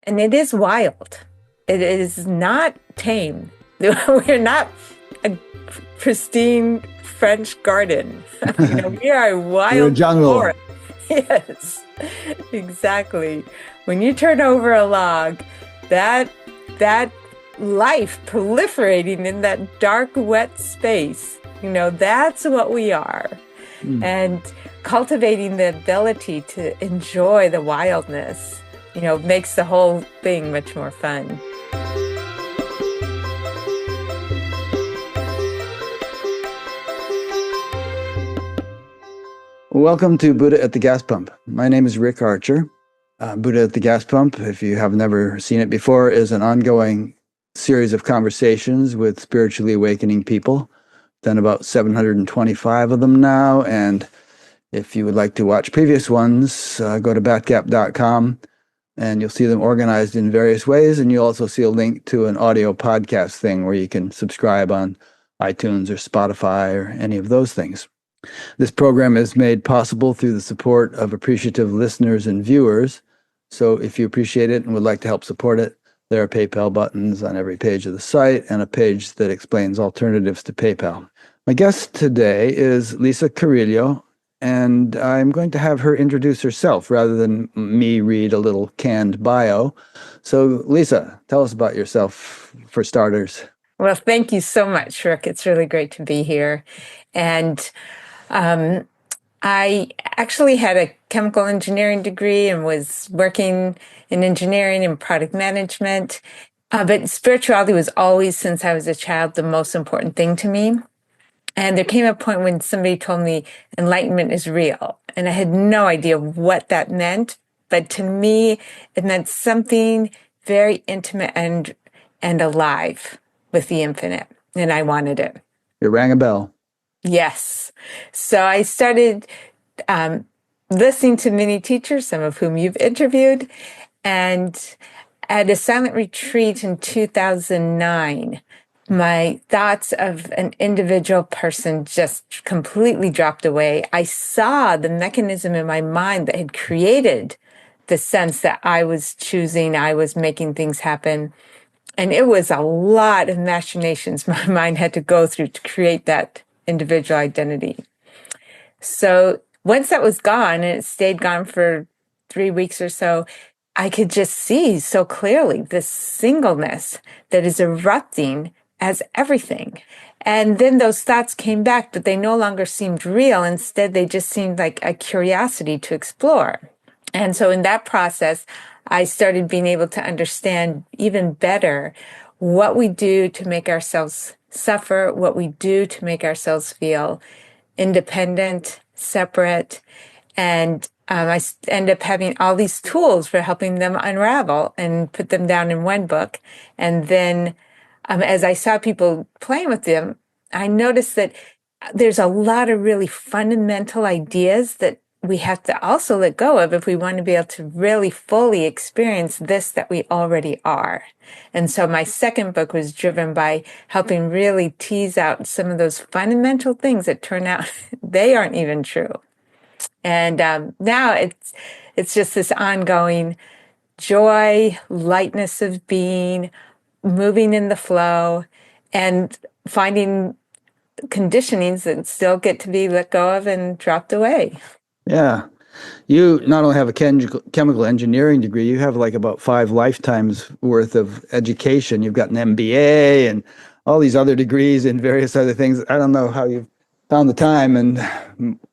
And it is wild. It is not tame. We're not a pristine French garden. We are a You're a wild jungle. forest. Yes, exactly. When you turn over a log, that that life proliferating in that dark, wet space, that's what we are. Mm. And cultivating the ability to enjoy the wildness, makes the whole thing much more fun. Welcome to Buddha at the Gas Pump. My name is Rick Archer. Buddha at the Gas Pump, if you have never seen it before, is an ongoing series of conversations with spiritually awakening people. Done about 725 of them now, and if you would like to watch previous ones, go to batgap.com and you'll see them organized in various ways, and you'll also see a link to an audio podcast thing where you can subscribe on iTunes or Spotify or any of those things. This program is made possible through the support of appreciative listeners and viewers. So if you appreciate it and would like to help support it, there are PayPal buttons on every page of the site and a page that explains alternatives to PayPal. My guest today is Lisa Carrillo, and I'm going to have her introduce herself rather than me read a little canned bio. So Lisa, tell us about yourself for starters. Well, thank you so much, Rick. It's really great to be here. And I actually had a chemical engineering degree and was working in engineering and product management. But spirituality was always, since I was a child, the most important thing to me. And there came a point when somebody told me enlightenment is real. And I had no idea what that meant. But to me, it meant something very intimate and alive with the infinite. And I wanted it. It rang a bell. Yes. So I started listening to many teachers, some of whom you've interviewed. And at a silent retreat in 2009, my thoughts of an individual person just completely dropped away. I saw the mechanism in my mind that had created the sense that I was choosing, I was making things happen. And it was a lot of machinations my mind had to go through to create that individual identity. So once that was gone, and it stayed gone for 3 weeks or so, I could just see so clearly this singleness that is erupting as everything. And then those thoughts came back, but they no longer seemed real. Instead, they just seemed like a curiosity to explore. And so in that process, I started being able to understand even better what we do to make ourselves suffer, what we do to make ourselves feel independent, separate, and I end up having all these tools for helping them unravel and put them down in one book. And then as I saw people playing with them, I noticed that there's a lot of really fundamental ideas that we have to also let go of if we want to be able to really fully experience this that we already are. And so my second book was driven by helping really tease out some of those fundamental things that turn out they aren't even true. And now it's just this ongoing joy, lightness of being, moving in the flow, and finding conditionings that still get to be let go of and dropped away. Yeah. You not only have a chemical engineering degree, you have like about 5 lifetimes worth of education. You've got an MBA and all these other degrees and various other things. I don't know how you found the time and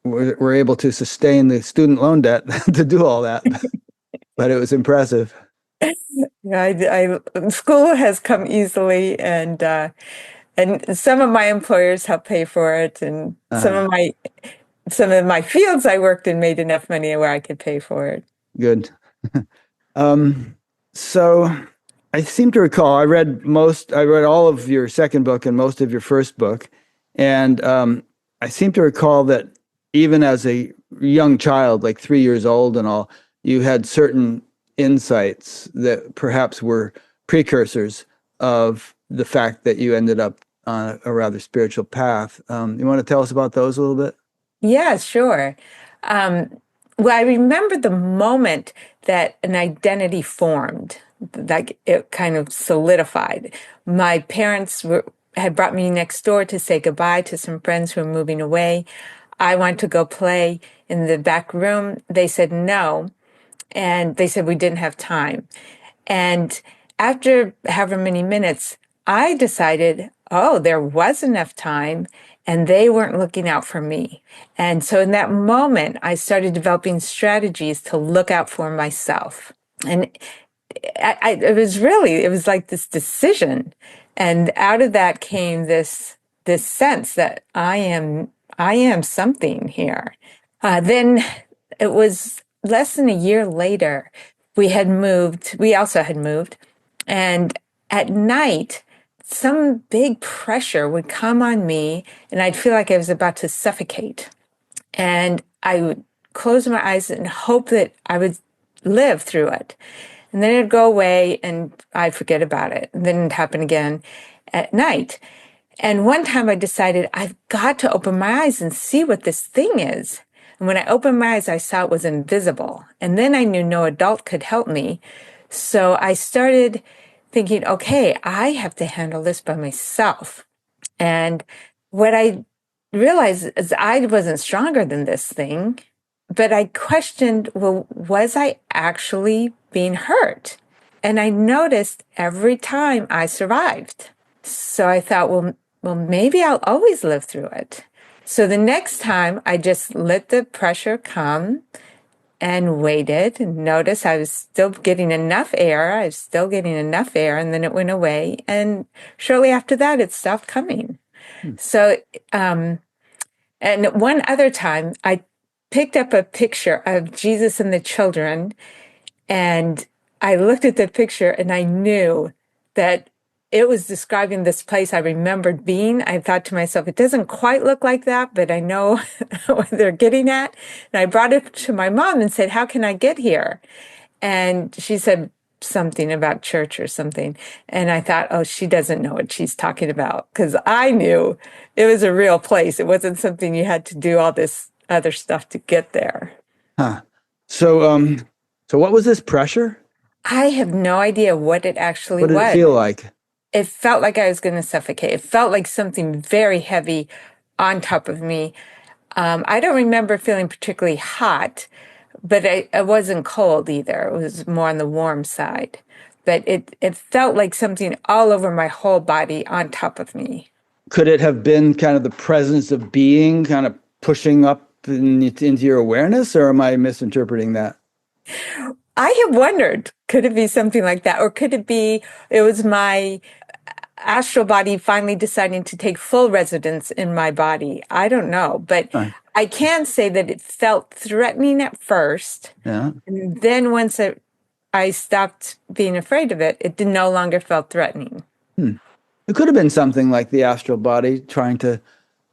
were able to sustain the student loan debt to do all that, but it was impressive. Yeah, school has come easily, and some of my employers helped pay for it, and some of my fields I worked in made enough money where I could pay for it. Good. So I seem to recall I read all of your second book and most of your first book, and I seem to recall that even as a young child, like 3 years old and all, you had certain insights that perhaps were precursors of the fact that you ended up on a rather spiritual path. You want to tell us about those a little bit? Yeah, sure. Well, I remember the moment that an identity formed. like it kind of solidified. My parents had brought me next door to say goodbye to some friends who were moving away. I wanted to go play in the back room. They said no. And they said we didn't have time. And after however many minutes, I decided, oh, there was enough time and they weren't looking out for me. And so in that moment, I started developing strategies to look out for myself. And it was like this decision. And out of that came this sense that I am something here. Then it was less than a year later, we also had moved, and at night, some big pressure would come on me, and I'd feel like I was about to suffocate. And I would close my eyes and hope that I would live through it. And then it'd go away, and I'd forget about it. And then it'd happen again at night. And one time I decided I've got to open my eyes and see what this thing is. And when I opened my eyes, I saw it was invisible. And then I knew no adult could help me. So I started thinking, okay, I have to handle this by myself. And what I realized is I wasn't stronger than this thing, but I questioned, well, was I actually being hurt? And I noticed every time I survived. So I thought, well, maybe I'll always live through it. So the next time I just let the pressure come and waited and noticed I was still getting enough air. I was still getting enough air, and then it went away. And shortly after that, it stopped coming. So, and one other time I picked up a picture of Jesus and the children, and I looked at the picture and I knew that it was describing this place I remembered being. I thought to myself, it doesn't quite look like that, but I know what they're getting at. And I brought it to my mom and said, how can I get here? And she said something about church or something. And I thought, oh, she doesn't know what she's talking about, because I knew it was a real place. It wasn't something you had to do all this other stuff to get there. Huh. So what was this pressure? I have no idea what it actually What did it was. feel like? It felt like I was going to suffocate. It felt like something very heavy on top of me. I don't remember feeling particularly hot, but I wasn't cold either. It was more on the warm side. But it felt like something all over my whole body on top of me. Could it have been kind of the presence of being kind of pushing up into your awareness, or am I misinterpreting that? I have wondered, could it be something like that? Or could it be, it was my astral body finally deciding to take full residence in my body? I don't know, but Huh. I can say that it felt threatening at first. Yeah. And then once I stopped being afraid of it, it no longer felt threatening. It could have been something like the astral body trying to,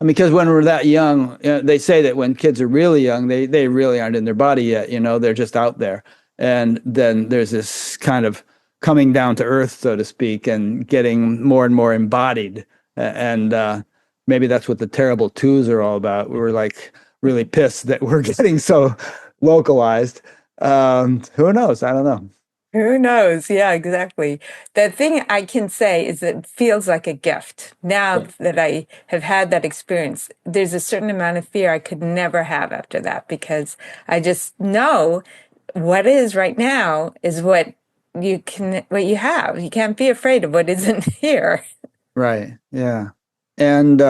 because when we're that young, they say that when kids are really young, they really aren't in their body yet, they're just out there. And then there's this kind of coming down to earth, so to speak, and getting more and more embodied. And maybe that's what the terrible twos are all about. We're like really pissed that we're getting so localized. Who knows? I don't know. Who knows? Yeah, exactly. The thing I can say is that it feels like a gift. Now that I have had that experience, there's a certain amount of fear I could never have after that, because I just know what is right now is what you have. You can't be afraid of what isn't here. Right. Yeah. And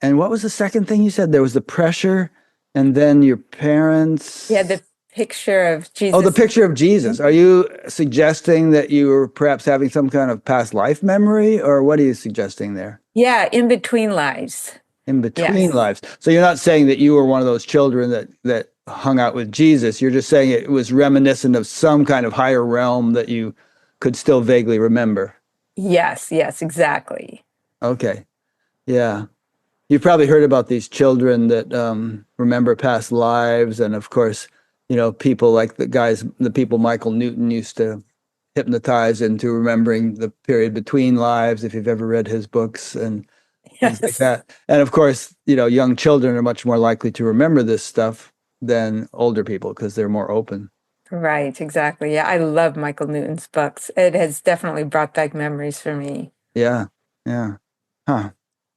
what was the second thing you said? There was the pressure, and then your parents. Yeah, the picture of Jesus. Oh, the picture of Jesus. Are you suggesting that you were perhaps having some kind of past life memory, or what are you suggesting there? Yeah, in between lives. In between Yes. lives. So you're not saying that you were one of those children that hung out with Jesus. You're just saying it was reminiscent of some kind of higher realm that you could still vaguely remember. Yes, exactly. Okay. Yeah. You've probably heard about these children that remember past lives. And of course, people like the people Michael Newton used to hypnotize into remembering the period between lives, if you've ever read his books and things like Yes. that. And of course, young children are much more likely to remember this stuff than older people because they're more open. Right, exactly. Yeah, I love Michael Newton's books. It has definitely brought back memories for me. Yeah. Yeah. Huh.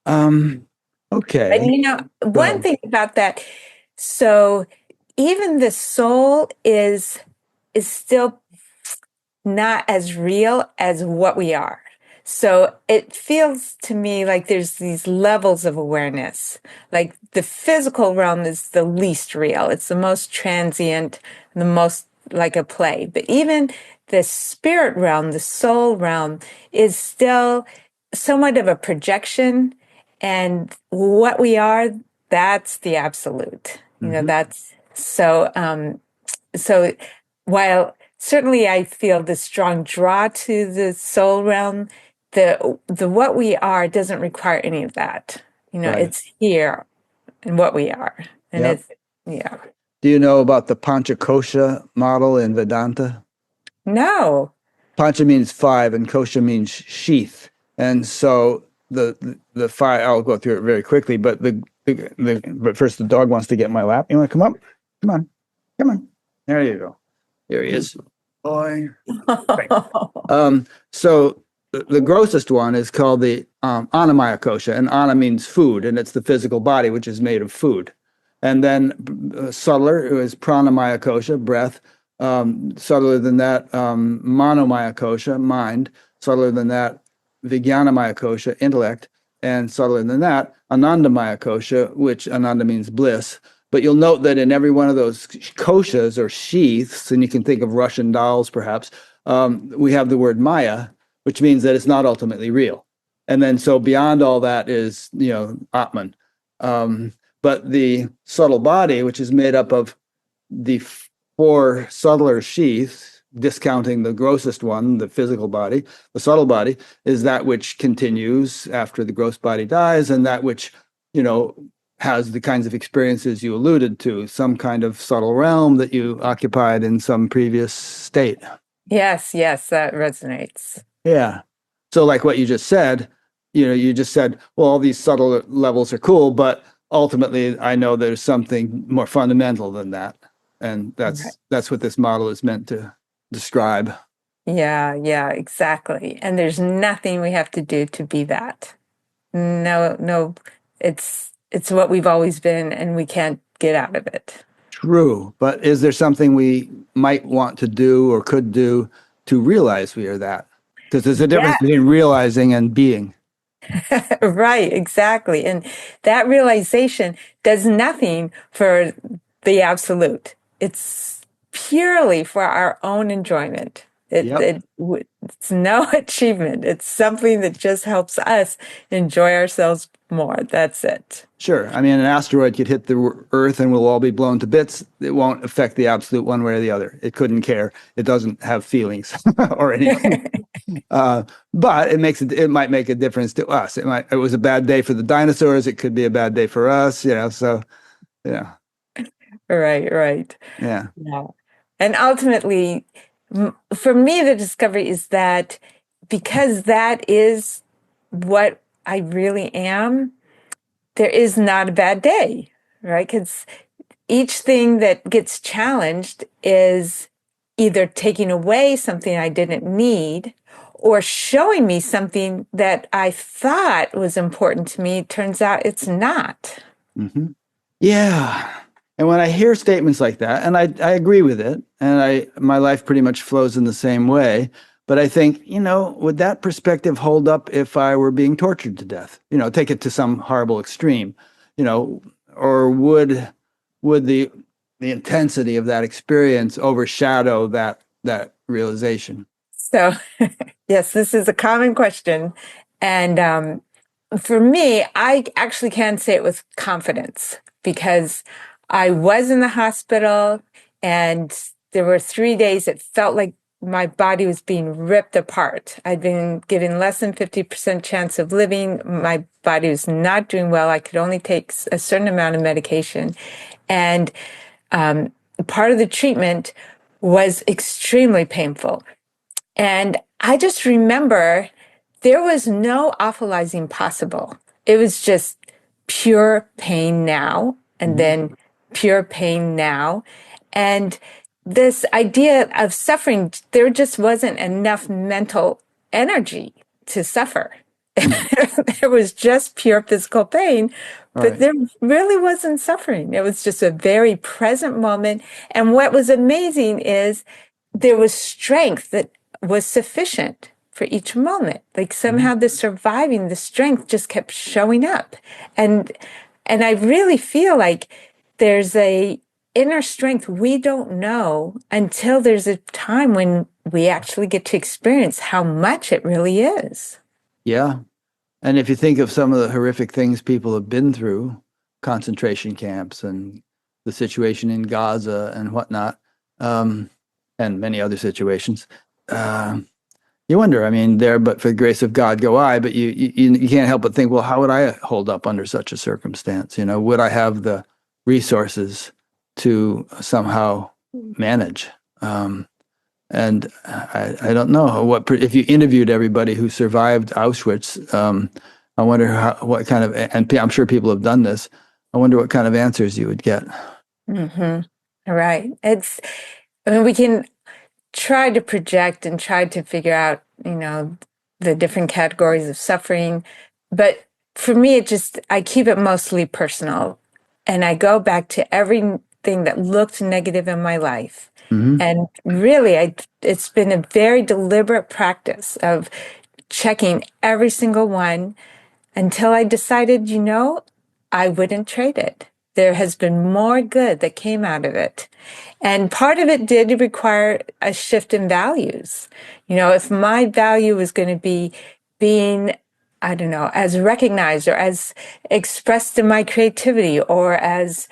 Um, And okay. Go one ahead. thing about that, so even the soul is still not as real as what we are. So it feels to me like there's these levels of awareness. Like the physical realm is the least real. It's the most transient, the most like a play. But even the spirit realm, the soul realm is still somewhat of a projection. And what we are, that's the absolute. Hmm. That's so while certainly I feel the strong draw to the soul realm, the what we are doesn't require any of that. Right. It's here and what we are. And Yep. it's yeah. Do you know about the Panchakosha model in Vedanta? No. Pancha means five, and kosha means sheath. And so the five, I'll go through it very quickly, but but first the dog wants to get in my lap. You want to come up? Come on, come on. There you go. Here he is. Boy. Right. So the grossest one is called the Annamaya kosha, and Anna means food, and it's the physical body which is made of food. And then subtler, who is Pranamaya kosha, breath. Subtler than that, Manomaya kosha, mind. Subtler than that, Vijnanamaya kosha, intellect. And subtler than that, Anandamaya kosha, which Ananda means bliss. But you'll note that in every one of those koshas or sheaths, and you can think of Russian dolls perhaps, we have the word Maya, which means that it's not ultimately real. And then so beyond all that is, Atman. But the subtle body, which is made up of the four subtler sheaths, discounting the grossest one, the physical body, the subtle body, is that which continues after the gross body dies, and that which, has the kinds of experiences you alluded to, some kind of subtle realm that you occupied in some previous state. Yes, yes, that resonates. Yeah. So, like what you just said, you just said, well, all these subtle levels are cool, but ultimately, I know there's something more fundamental than that, and Right. that's what this model is meant to describe. Yeah, yeah, exactly. And there's nothing we have to do to be that. No, no, it's what we've always been and we can't get out of it. True, but is there something we might want to do or could do to realize we are that? Because there's a difference Yeah, between realizing and being. right, exactly. And that realization does nothing for the absolute. It's purely for our own enjoyment. Yep. It's no achievement. It's something that just helps us enjoy ourselves more. That's it. Sure. I mean, an asteroid could hit the Earth and we'll all be blown to bits. It won't affect the absolute one way or the other. It couldn't care. It doesn't have feelings or anything. But it might make a difference to us. It was a bad day for the dinosaurs. It could be a bad day for us, so, yeah, Right, right. yeah. Yeah. And ultimately, for me, the discovery is that because that is what I really am, there is not a bad day, right? Because each thing that gets challenged is either taking away something I didn't need or showing me something that I thought was important to me. Turns out it's not. Hmm. Yeah. And when I hear statements like that, and I agree with it, and my life pretty much flows in the same way, but I think, would that perspective hold up if I were being tortured to death? Take it to some horrible extreme, you know, or would the intensity of that experience overshadow that realization? So, yes, this is a common question. And for me, I actually can say it with confidence because I was in the hospital and there were 3 days it felt like my body was being ripped apart. I'd been given less than 50% chance of living. My body was not doing well. I could only take a certain amount of medication. And part of the treatment was extremely painful. And I just remember there was no awfulizing possible. It was just pure pain now and Mhm. then pure pain now. And this idea of suffering, there just wasn't enough mental energy to suffer. There was just pure physical pain, but Right. there really wasn't suffering. It was just a very present moment. And what was amazing is there was strength that was sufficient for each moment. Like somehow the surviving, the strength just kept showing up. And and I really feel like there's a inner strength we don't know until there's a time when we actually get to experience how much it really is. Yeah. And if you think of some of the horrific things people have been through, concentration camps and the situation in Gaza and whatnot, and many other situations, uh, you wonder, I mean, there, but for the grace of God go I, but you can't help but think, well, how would I hold up under such a circumstance? You know, would I have the resources to somehow manage? And I don't know if you interviewed everybody who survived Auschwitz. I wonder what kind of, and I'm sure people have done this. I wonder what kind of answers you would get. Mm-hmm. Right. I mean, we can try to project and try to figure out, the different categories of suffering. But for me, I keep it mostly personal. And I go back to everything that looked negative in my life. Mm-hmm. And really, it's been a very deliberate practice of checking every single one until I decided, I wouldn't trade it. There has been more good that came out of it. And part of it did require a shift in values. If my value was going to be being, I don't know, as recognized or as expressed in my creativity or as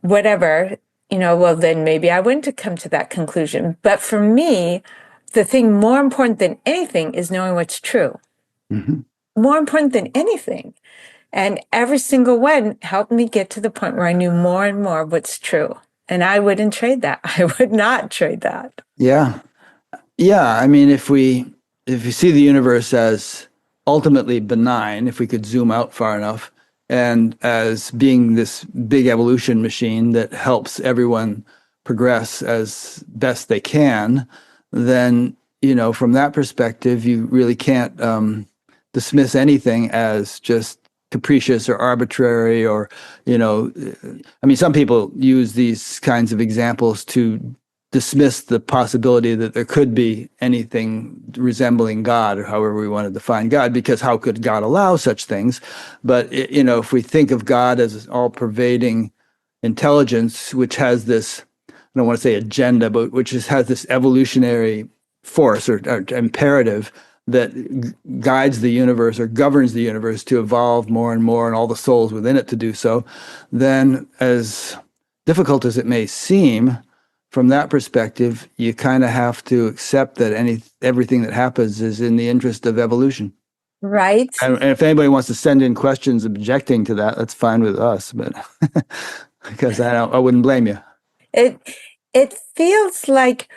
whatever, well, then maybe I wouldn't have come to that conclusion. But for me, the thing more important than anything is knowing what's true. Mm-hmm. More important than anything. And every single one helped me get to the point where I knew more and more what's true. And I wouldn't trade that. I would not trade that. Yeah. Yeah. I mean, if you see the universe as ultimately benign, if we could zoom out far enough, and as being this big evolution machine that helps everyone progress as best they can, then, from that perspective, you really can't dismiss anything as just capricious or arbitrary or, I mean, some people use these kinds of examples to dismiss the possibility that there could be anything resembling God, or however we want to define God, because how could God allow such things? But, if we think of God as all-pervading intelligence, which has this, I don't want to say agenda, but which has this evolutionary force or imperative that guides the universe or governs the universe to evolve more and more, and all the souls within it to do so, then as difficult as it may seem, from that perspective, you kind of have to accept that everything that happens is in the interest of evolution. Right? And if anybody wants to send in questions objecting to that, that's fine with us, but because I wouldn't blame you. It it feels like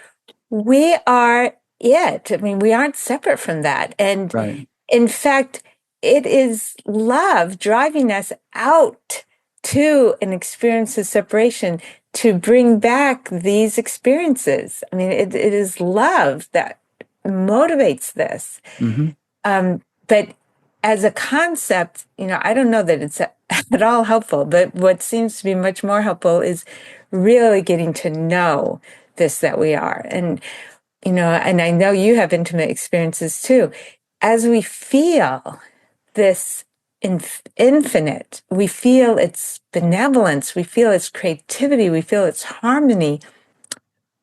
we are it. I mean, we aren't separate from that. And Right. in fact, it is love driving us out to an experience of separation to bring back these experiences. I mean, it is love that motivates this. Mm-hmm. But as a concept, I don't know that it's at all helpful. But what seems to be much more helpful is really getting to know this that we are. And and I know you have intimate experiences too. As we feel this infinite, we feel its benevolence, we feel its creativity, we feel its harmony.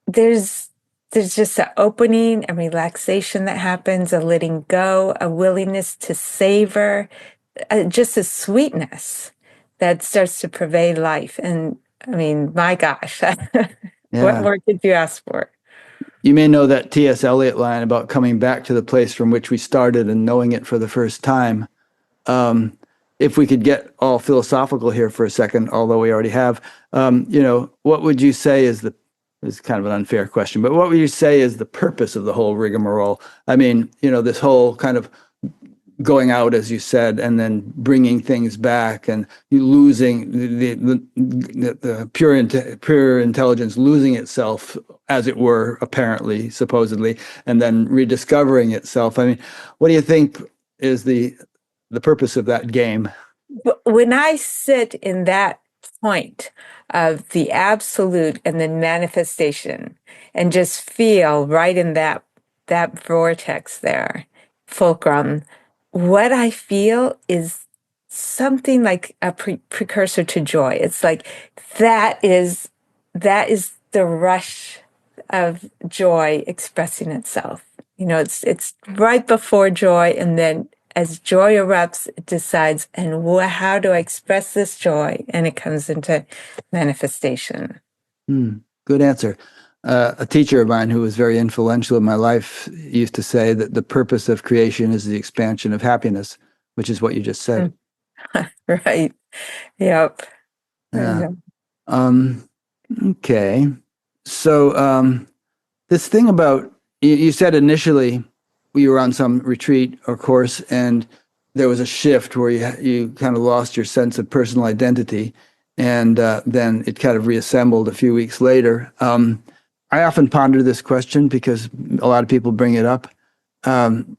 There's just an opening, a relaxation that happens, a letting go, a willingness to savor, just a sweetness that starts to pervade life. And I mean, my gosh, what Yeah. more could you ask for? You may know that T.S. Eliot line about coming back to the place from which we started and knowing it for the first time. If we could get all philosophical here for a second, although we already have, what would you say is kind of an unfair question, but what would you say is the purpose of the whole rigmarole? I mean, this whole kind of going out, as you said, and then bringing things back, and you losing the pure intelligence losing itself, as it were, apparently, supposedly, and then rediscovering itself. I mean, what do you think is the purpose of that game? When I sit in that point of the absolute and the manifestation and just feel right in that vortex there, fulcrum, what I feel is something like a precursor to joy. It's like that is that is the rush of joy expressing itself. It's right before joy, and then as joy erupts, it decides, and how do I express this joy? And it comes into manifestation. Good answer. A teacher of mine who was very influential in my life used to say that the purpose of creation is the expansion of happiness, which is what you just said. Right. Yep. Yeah. Okay. So this thing about you said initially you were on some retreat or course, and there was a shift where you kind of lost your sense of personal identity, and then it kind of reassembled a few weeks later. I often ponder this question because a lot of people bring it up, and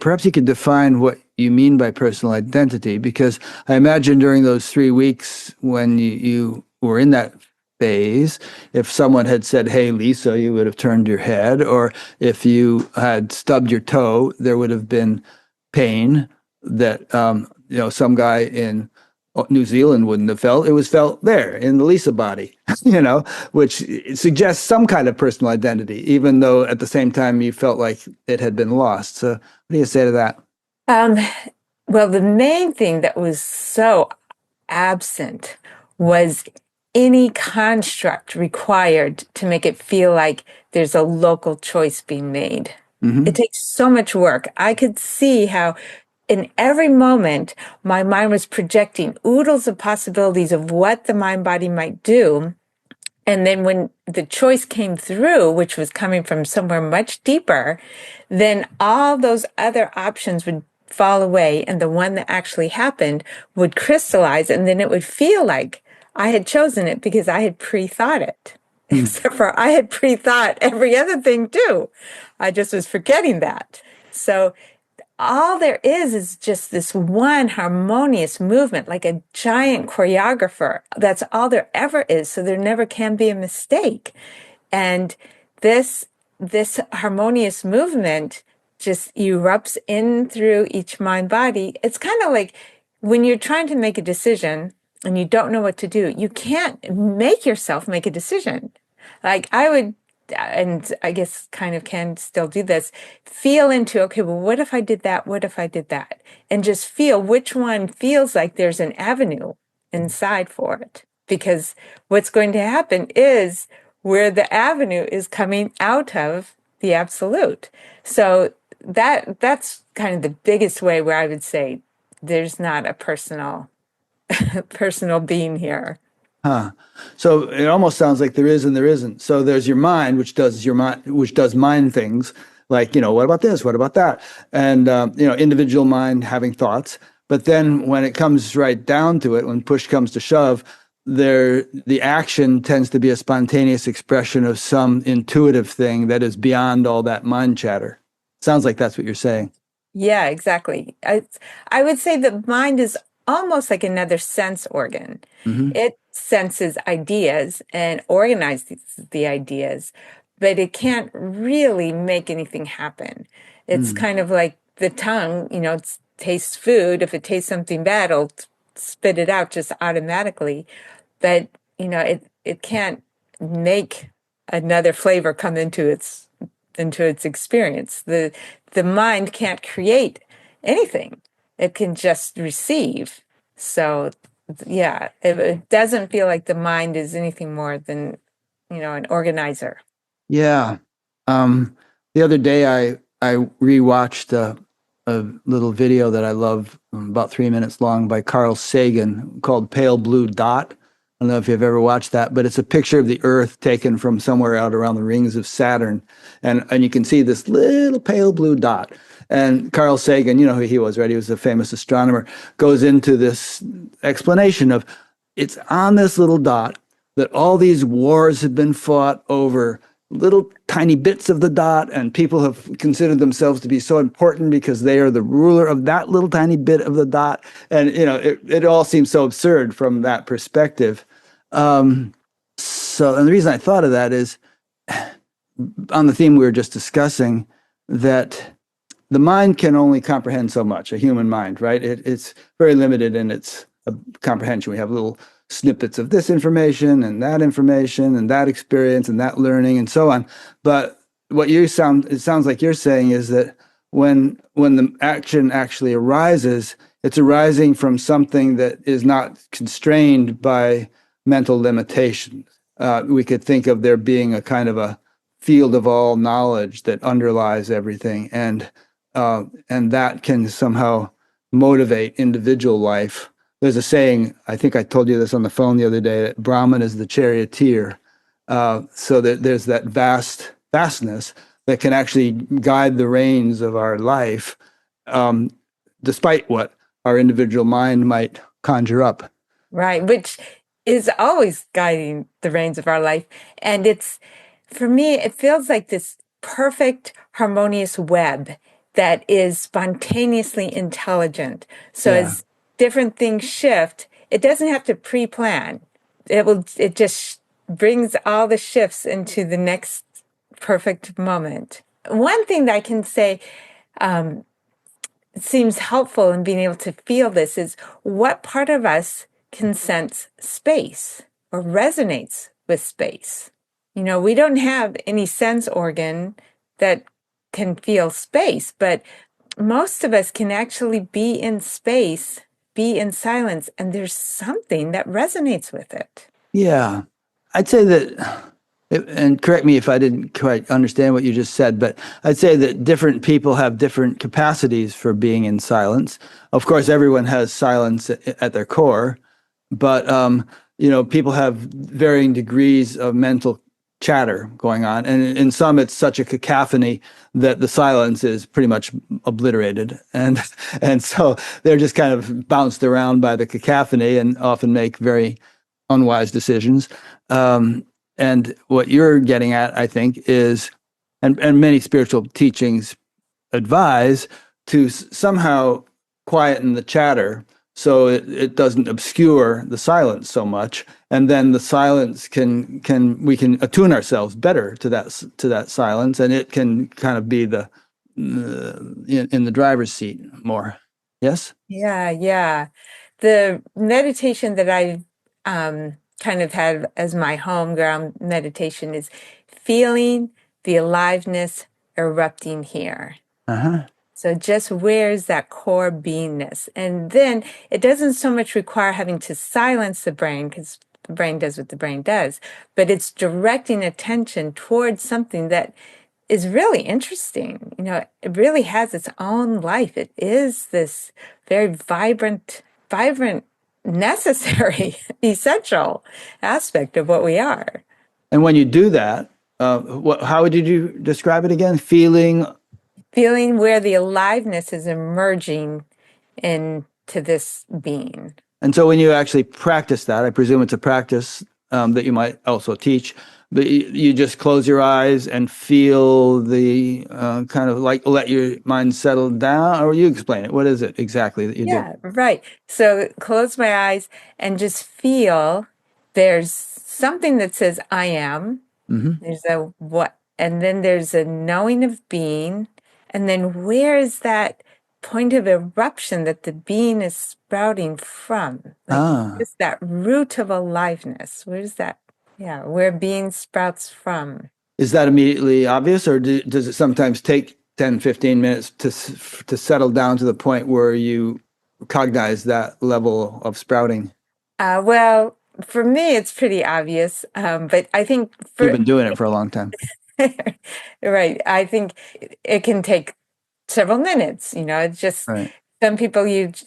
perhaps you could define what you mean by personal identity, because I imagine during those 3 weeks when you were in that phase, if someone had said, "Hey, Lisa," you would have turned your head, or if you had stubbed your toe, there would have been pain that some guy in New Zealand wouldn't have felt. It was felt there in the Lisa body, which suggests some kind of personal identity, even though at the same time you felt like it had been lost. So, what do you say to that? Well, the main thing that was so absent was any construct required to make it feel like there's a local choice being made. Mm-hmm. It takes so much work. I could see how in every moment my mind was projecting oodles of possibilities of what the mind body might do. And then when the choice came through, which was coming from somewhere much deeper, then all those other options would fall away, and the one that actually happened would crystallize, and then it would feel like I had chosen it because I had pre-thought it. Except for I had pre-thought every other thing too. I just was forgetting that. So all there is just this one harmonious movement, like a giant choreographer. That's all there ever is. So there never can be a mistake. And this harmonious movement just erupts in through each mind body. It's kind of like when you're trying to make a decision and you don't know what to do, you can't make yourself make a decision. Like I would, and I guess kind of can still do this, feel into, okay, well, what if I did that? What if I did that? And just feel which one feels like there's an avenue inside for it. Because what's going to happen is where the avenue is coming out of the absolute. So that's kind of the biggest way where I would say there's not a personal being here. Huh. So it almost sounds like there is and there isn't. So there's your mind, which does mind things, like, what about this? What about that? And individual mind having thoughts. But then when it comes right down to it, when push comes to shove, the action tends to be a spontaneous expression of some intuitive thing that is beyond all that mind chatter. Sounds like that's what you're saying. Yeah, exactly. I would say the mind is almost like another sense organ. Mm-hmm. It senses ideas and organizes the ideas, but it can't really make anything happen. It's kind of like the tongue, it tastes food. If it tastes something bad, it'll spit it out just automatically. But, it can't make another flavor come into its experience. The mind can't create anything. It can just receive. So yeah, it doesn't feel like the mind is anything more than, an organizer. Yeah. The other day I rewatched a little video that I love, about 3 minutes long, by Carl Sagan, called Pale Blue Dot. don't know if you've ever watched that, but it's a picture of the Earth taken from somewhere out around the rings of Saturn. And you can see this little pale blue dot. And Carl Sagan, you know who he was, right? He was a famous astronomer, goes into this explanation of it's on this little dot that all these wars have been fought over little tiny bits of the dot, and people have considered themselves to be so important because they are the ruler of that little tiny bit of the dot. And it all seems so absurd from that perspective. And the reason I thought of that is on the theme we were just discussing, that the mind can only comprehend so much, a human mind, right? It's very limited in its comprehension. We have little snippets of this information and that experience and that learning and so on. But it sounds like you're saying is that when the action actually arises, it's arising from something that is not constrained by mental limitations. We could think of there being a kind of a field of all knowledge that underlies everything, and that can somehow motivate individual life. There's a saying, I think I told you this on the phone the other day, that Brahman is the charioteer. So that there's that vastness that can actually guide the reins of our life, despite what our individual mind might conjure up. Right, which is always guiding the reins of our life. And for me, it feels like this perfect, harmonious web that is spontaneously intelligent. So Yeah. as different things shift, it doesn't have to pre-plan. It just brings all the shifts into the next perfect moment. One thing that I can say seems helpful in being able to feel this is what part of us can sense space or resonates with space. We don't have any sense organ that can feel space, but most of us can actually be in space, be in silence, and there's something that resonates with it. Yeah. I'd say that, and correct me if I didn't quite understand what you just said, but I'd say that different people have different capacities for being in silence. Of course, everyone has silence at their core, but people have varying degrees of mental chatter going on, and in some it's such a cacophony that the silence is pretty much obliterated, and so they're just kind of bounced around by the cacophony and often make very unwise decisions. And what you're getting at, I think, is, and many spiritual teachings advise to somehow quieten the chatter so it doesn't obscure the silence so much, and then the silence we can attune ourselves better to that silence, and it can kind of be in the driver's seat more. Yes. Yeah. The meditation that I kind of had as my home ground meditation is feeling the aliveness erupting here. Uh-huh. So just where's that core beingness? And then it doesn't so much require having to silence the brain, because the brain does what the brain does, but it's directing attention towards something that is really interesting. It really has its own life. It is this very vibrant, necessary, essential aspect of what we are. And when you do that, how would you describe it again? Feeling Where the aliveness is emerging into this being. And so when you actually practice that, I presume it's a practice that you might also teach, but you just close your eyes and feel the kind of like let your mind settle down, or you explain it. What is it exactly that you do? Yeah, right. So close my eyes and just feel there's something that says I am. Mm-hmm. There's a what, and then there's a knowing of being. And then where is that point of eruption that the being is sprouting from? Just that root of aliveness. Where's that? Yeah, where being sprouts from. Is that immediately obvious, or does it sometimes take 10, 15 minutes to settle down to the point where you cognize that level of sprouting? Well, for me, it's pretty obvious. But I think you've been doing it for a long time. Right. I think it can take several minutes. It's just right. Some people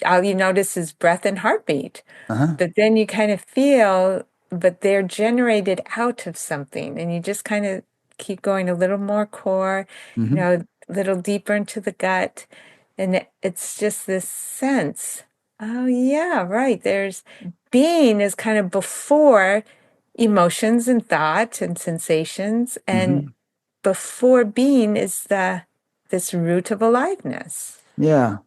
all you notice is breath and heartbeat. Uh-huh. But then you kind of feel but they're generated out of something. And you just kind of keep going a little more core, Hmm. a little deeper into the gut. And it's just this sense, oh, yeah, right. There's being is kind of before emotions and thoughts and sensations. And Hmm. before being is this root of aliveness. Yeah.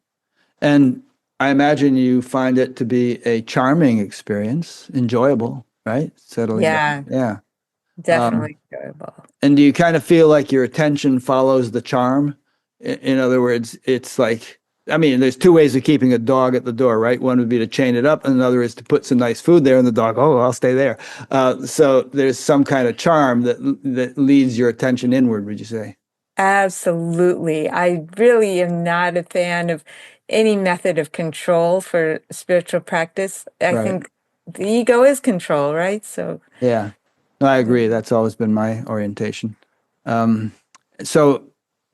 And I imagine you find it to be a charming experience, enjoyable, right? Settling down. Yeah, Yeah. Um, definitely enjoyable. and do you kind of feel like your attention follows the charm? In other words, it's like, I mean, there's two ways of keeping a dog at the door, right? One would be to chain it up, and another is to put some nice food there, and the dog, oh, I'll stay there. So there's some kind of charm that leads your attention inward, would you say? Absolutely. I really am not a fan of any method of control for spiritual practice. I Right. think the ego is control, right? So, Yeah. No, I agree. That's always been my orientation. Um, so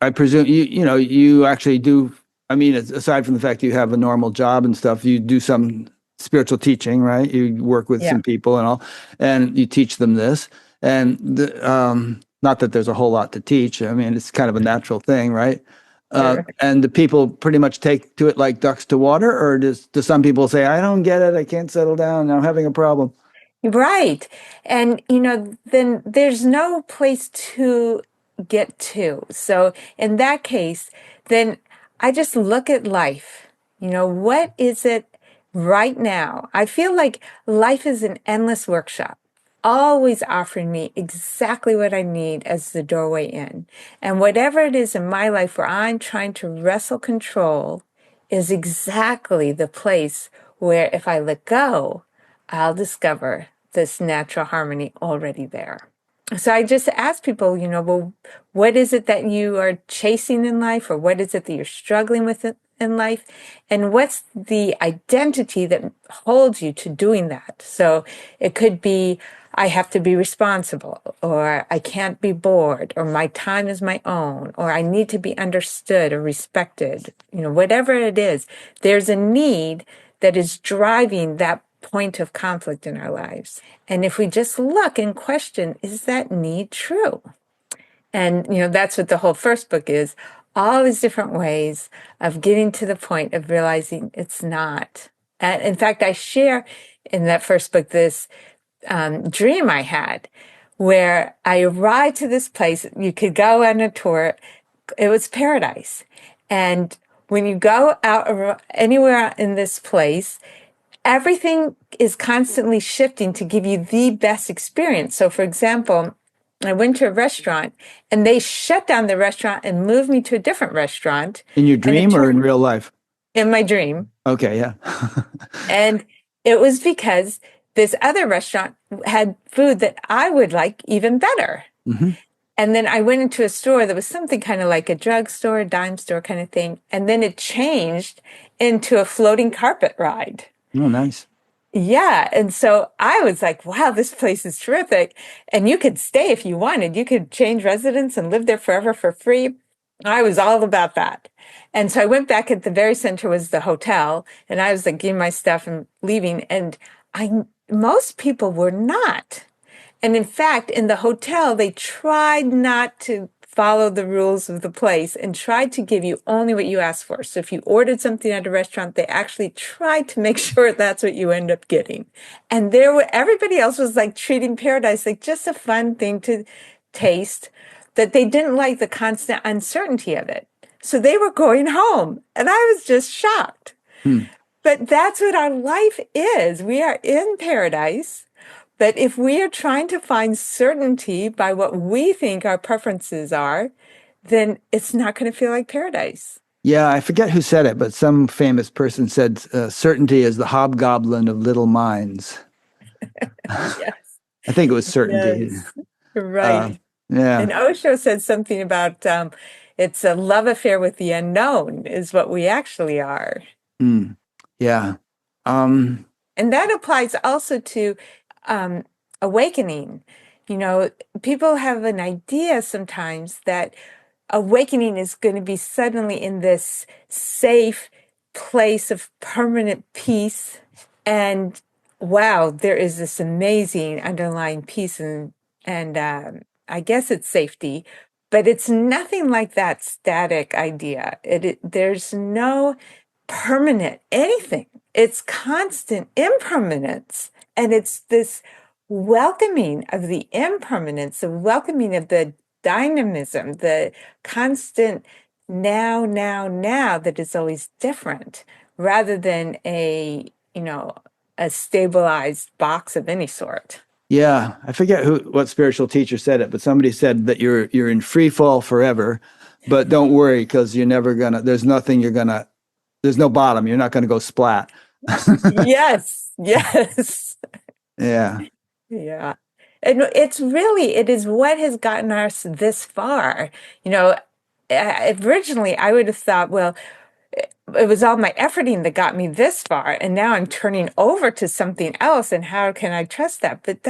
I presume you actually do, I mean, aside from the fact you have a normal job and stuff, you do some spiritual teaching, right? You work with yeah, some people and all, and you teach them this. And not that there's a whole lot to teach. I mean, it's kind of a natural thing, right? sure. And the people pretty much take to it like ducks to water, or do some people say, I don't get it, I can't settle down, I'm having a problem? Right. And, then there's no place to get to. So in that case, then I just look at life. What is it right now? I feel like life is an endless workshop, always offering me exactly what I need as the doorway in. And whatever it is in my life where I'm trying to wrestle control is exactly the place where if I let go, I'll discover this natural harmony already there. So I just ask people, well, what is it that you are chasing in life, or what is it that you're struggling with in life? And what's the identity that holds you to doing that? So it could be, I have to be responsible, or I can't be bored, or my time is my own, or I need to be understood or respected. Whatever it is, there's a need that is driving that point of conflict in our lives. And if we just look and question, is that need true? And, that's what the whole first book is, all these different ways of getting to the point of realizing it's not. And in fact, I share in that first book this dream I had where I arrived to this place. You could go on a tour. It was paradise. And when you go out anywhere in this place, everything is constantly shifting to give you the best experience. So, for example, I went to a restaurant and they shut down the restaurant and moved me to a different restaurant. In your And it dream or turned in real life? in my dream. Okay, yeah. And it was because this other restaurant had food that I would like even better. Hmm. And then I went into a store that was something kind of like a drugstore, dime store kind of thing. And then it changed into a floating carpet ride. Oh, nice. Yeah. And so I was like, wow, this place is terrific. And you could stay if you wanted. You could change residence and live there forever for free. I was all about that. And so I went back. At the very center was the hotel, and I was like getting my stuff and leaving. And most people were not. And in fact, in the hotel, they tried not to follow the rules of the place and tried to give you only what you asked for. So if you ordered something at a restaurant, they actually tried to make sure that's what you end up getting. And everybody else was like treating paradise like just a fun thing to taste, that they didn't like the constant uncertainty of it. So they were going home, and I was just shocked. Hmm. But that's what our life is. We are in paradise. But if we are trying to find certainty by what we think our preferences are, then it's not going to feel like paradise. Yeah, I forget who said it, but some famous person said, certainty is the hobgoblin of little minds. Yes. I think it was certainty. Yes. You're Uh, right. yeah. And Osho said something about it's a love affair with the unknown is what we actually are. Hmm. Yeah. Um, And that applies also to um, awakening. You know, people have an idea sometimes that awakening is going to be suddenly in this safe place of permanent peace. And wow, there is this amazing underlying peace and I guess it's safety, but it's nothing like that static idea. There's no permanent anything. It's constant impermanence. And it's this welcoming of the impermanence, the welcoming of the dynamism, the constant now that is always different, rather than a stabilized box of any sort. Yeah, I forget what spiritual teacher said it, but somebody said that you're in free fall forever, but don't worry because you're never gonna. There's nothing you're gonna. There's no bottom. You're not gonna go splat. Yes, yes. Yeah. Yeah. And it is what has gotten us this far. You know, originally I would have thought, well, it was all my efforting that got me this far, and now I'm turning over to something else, and how can I trust that? But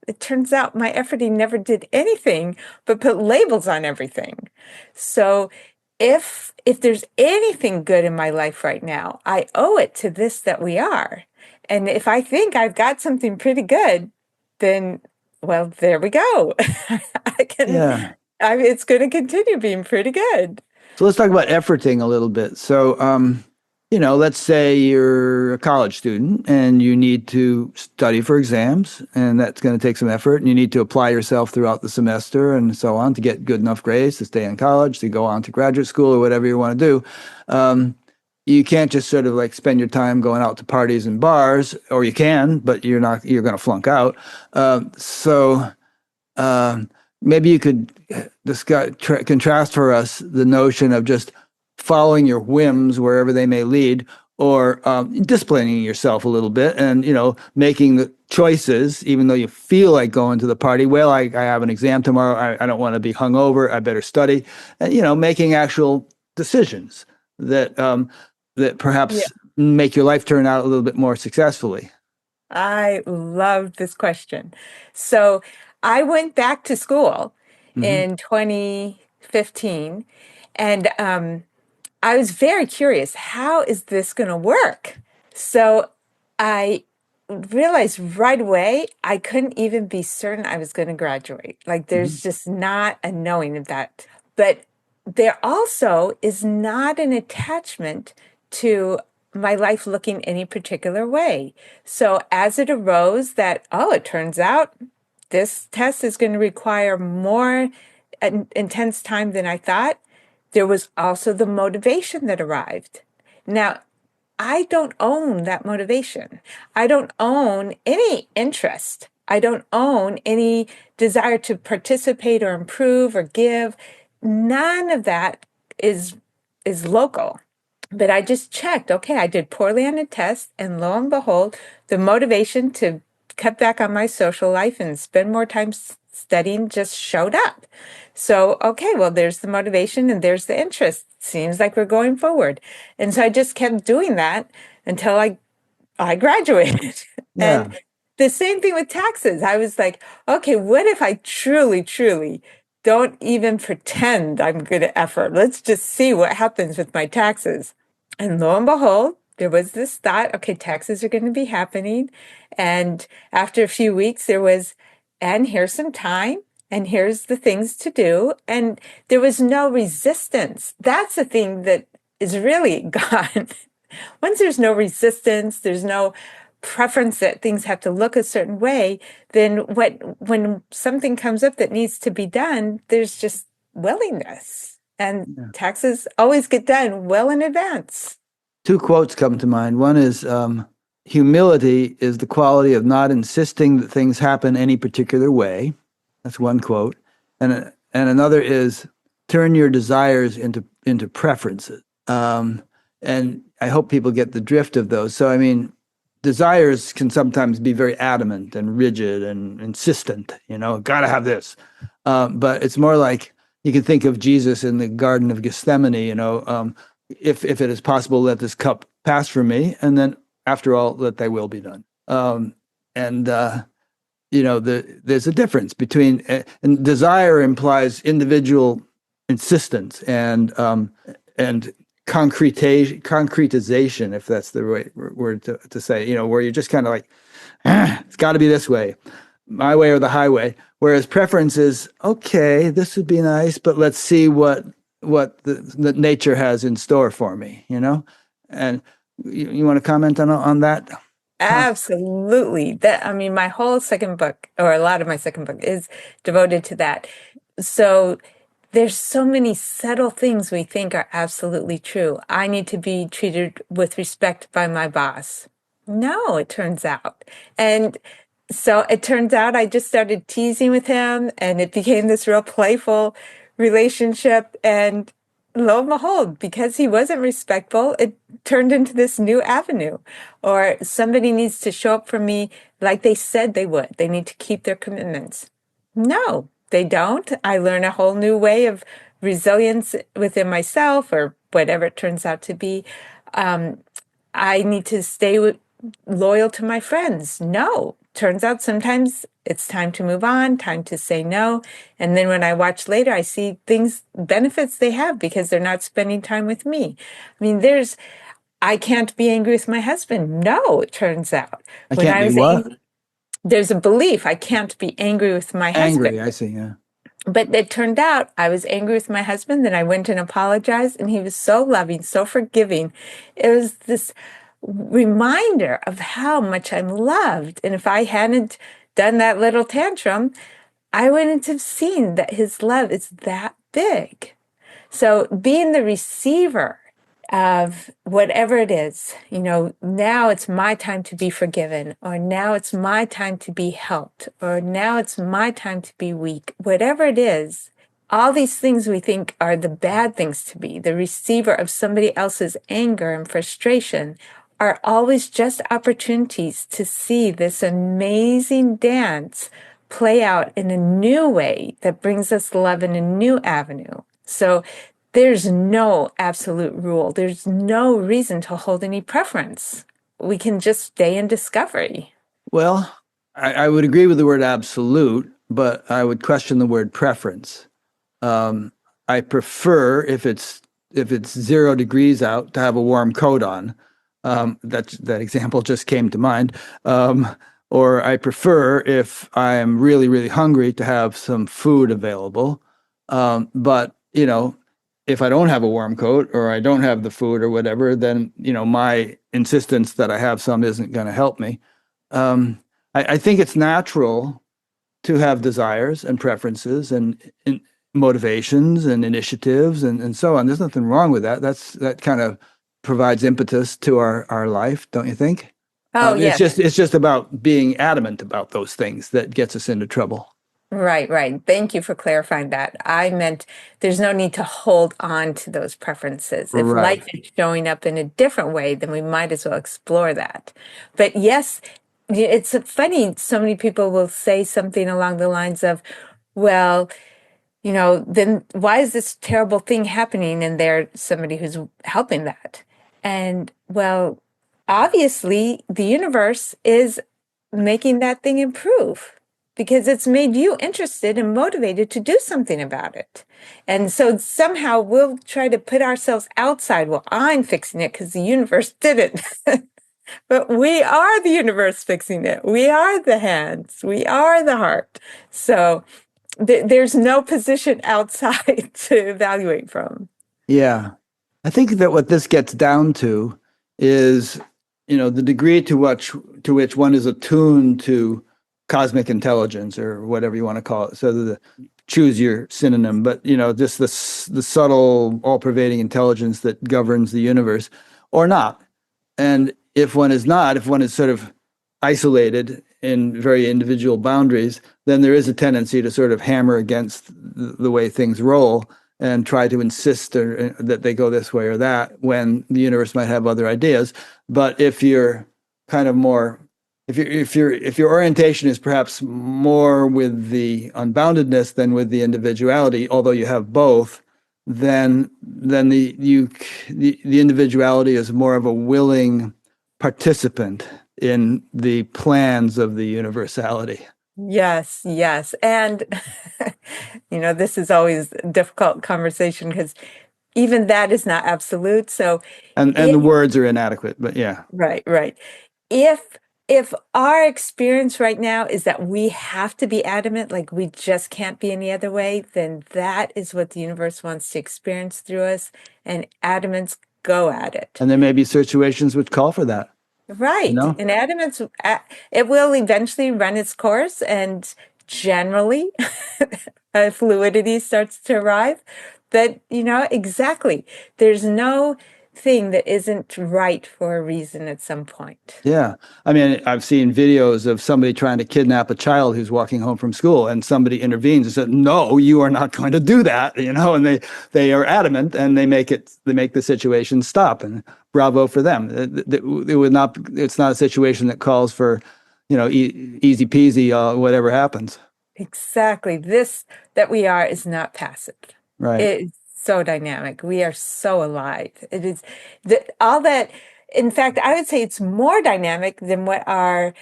it turns out my efforting never did anything but put labels on everything. So if there's anything good in my life right now, I owe it to this that we are. And if I think I've got something pretty good, then well, there we go. I can Yeah. it's going to continue being pretty good. So let's talk about efforting a little bit. So, let's say you're a college student and you need to study for exams, and that's going to take some effort, and you need to apply yourself throughout the semester and so on to get good enough grades to stay in college, to go on to graduate school or whatever you want to do. You can't just sort of like spend your time going out to parties and bars, or you can, but you're going to flunk out. So, maybe you could contrast for us the notion of just following your whims wherever they may lead, or disciplining yourself a little bit, and making the choices even though you feel like going to the party. Well, I have an exam tomorrow. I don't want to be hungover. I better study, and making actual decisions that Yeah. perhaps make your life turn out a little bit more successfully. I love this question. So I went back to school Hmm. in 2015, and I was very curious, how is this going to work? So I realized right away I couldn't even be certain I was going to graduate. Like Hmm. there's just not a knowing of that. But there also is not an attachment to my life looking any particular way. So as it arose that, oh, it turns out this test is going to require more intense time than I thought, there was also the motivation that arrived. Now, I don't own that motivation. I don't own any interest. I don't own any desire to participate or improve or give. None of that is is local. But I just checked, okay, I did poorly on a test, and lo and behold, the motivation to cut back on my social life and spend more time studying just showed up. So, okay, well, there's the motivation and there's the interest. Seems like we're going forward. And so I just kept doing that until I graduated. Yeah. And the same thing with taxes. I was like, okay, what if I truly don't even pretend I'm good at effort? Let's just see what happens with my taxes. And lo and behold, there was this thought, okay, taxes are going to be happening. And after a few weeks, and here's some time, and here's the things to do. And there was no resistance. That's the thing that is really gone. Once there's no resistance, there's no preference that things have to look a certain way, then when something comes up that needs to be done, there's just willingness. And Yeah. taxes always get done well in advance. Two quotes come to mind. One is humility is the quality of not insisting that things happen any particular way. That's one quote. And another is turn your desires into preferences. And I hope people get the drift of those. So, I mean, desires can sometimes be very adamant and rigid and insistent, got to have this. But it's more like you can think of Jesus in the Garden of Gethsemane, if it is possible, let this cup pass from me, and then after all, let thy will be done. And there's a difference between, and desire implies individual insistence and concretization, if that's the right word to say, where you're just kind of like it's got to be this way, my way or the highway. Whereas preference is, okay, this would be nice, but let's see what the nature has in store for me, you know? And you want to comment on that? Absolutely. That, I mean, my whole second book, or a lot of my second book, is devoted to that. So there's so many subtle things we think are absolutely true. I need to be treated with respect by my boss. No, it turns out. And so it turns out I just started teasing with him, and it became this real playful relationship. And lo and behold, because he wasn't respectful, it turned into this new avenue. Or somebody needs to show up for me like they said they would. They need to keep their commitments. No, they don't. I learn a whole new way of resilience within myself, or whatever it turns out to be. I need to loyal to my friends. No, turns out sometimes it's time to move on, time to say no. And then when I watch later, I see benefits they have because they're not spending time with me. I mean, I can't be angry with my husband. No, it turns out. I When can't I be was what? there's a belief I can't be angry with my husband. Angry, I see, yeah. But it turned out I was angry with my husband, then I went and apologized, and he was so loving, so forgiving. It was this reminder of how much I'm loved. And if I hadn't done that little tantrum, I wouldn't have seen that his love is that big. So being the receiver of whatever it is, now it's my time to be forgiven, or now it's my time to be helped, or now it's my time to be weak, whatever it is, all these things we think are the bad things to be, the receiver of somebody else's anger and frustration, are always just opportunities to see this amazing dance play out in a new way that brings us love in a new avenue. So there's no absolute rule. There's no reason to hold any preference. We can just stay in discovery. Well, I would agree with the word absolute, but I would question the word preference. I prefer if it's 0 degrees out to have a warm coat on. That example just came to mind. Or I prefer if I'm really, really hungry to have some food available. But if I don't have a warm coat or I don't have the food or whatever, then my insistence that I have some isn't going to help me. I think it's natural to have desires and preferences and motivations and initiatives and so on. There's nothing wrong with that. That kind of provides impetus to our life, don't you think? Oh, It's just about being adamant about those things that gets us into trouble. right, right. Thank you for clarifying that. I meant there's no need to hold on to those preferences. If Right. life is showing up in a different way, then we might as well explore that. But yes, it's funny. So many people will say something along the lines of, well, then why is this terrible thing happening? And they're somebody who's helping that. And well, obviously, the universe is making that thing improve because it's made you interested and motivated to do something about it. And so somehow we'll try to put ourselves outside. Well, I'm fixing it because the universe did it. But we are the universe fixing it. We are the hands. We are the heart. So there's no position outside to evaluate from. Yeah. I think that what this gets down to is, the degree to which one is attuned to cosmic intelligence or whatever you want to call it. So choose your synonym, but just the subtle, all-pervading intelligence that governs the universe, or not. And if one is not, if one is sort of isolated in very individual boundaries, then there is a tendency to sort of hammer against the way things roll and try to insist that they go this way or that when the universe might have other ideas. But if you're kind of more, if your orientation is perhaps more with the unboundedness than with the individuality, although you have both, then the individuality is more of a willing participant in the plans of the universality. Yes, yes. And, this is always a difficult conversation because even that is not absolute. So, And the words are inadequate, but yeah. right, right. If if our experience right now is that we have to be adamant, like we just can't be any other way, then that is what the universe wants to experience through us, and adamants go at it. And there may be situations which call for that, you Right. know? And adamants, it will eventually run its course, and generally, fluidity starts to arrive. But, exactly. There's no thing that isn't right for a reason at some point. Yeah. I mean, I've seen videos of somebody trying to kidnap a child who's walking home from school, and somebody intervenes and said, "No, you are not going to do that," and they are adamant, and they make the situation stop, and bravo for them. It would not, it's not a situation that calls for, easy peasy, whatever happens. Exactly. This that we are is not passive. Right. It is so dynamic. We are so alive. It is all that. In fact, I would say it's more dynamic than what our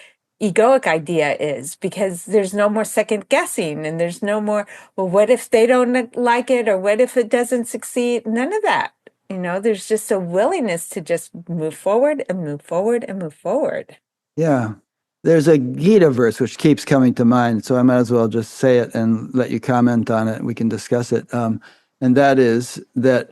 egoic idea is, because there's no more second guessing, and there's no more, well, what if they don't like it, or what if it doesn't succeed? None of that. There's just a willingness to just move forward and move forward and move forward. Yeah. There's a Gita verse which keeps coming to mind, so I might as well just say it and let you comment on it. We can discuss it. And that is that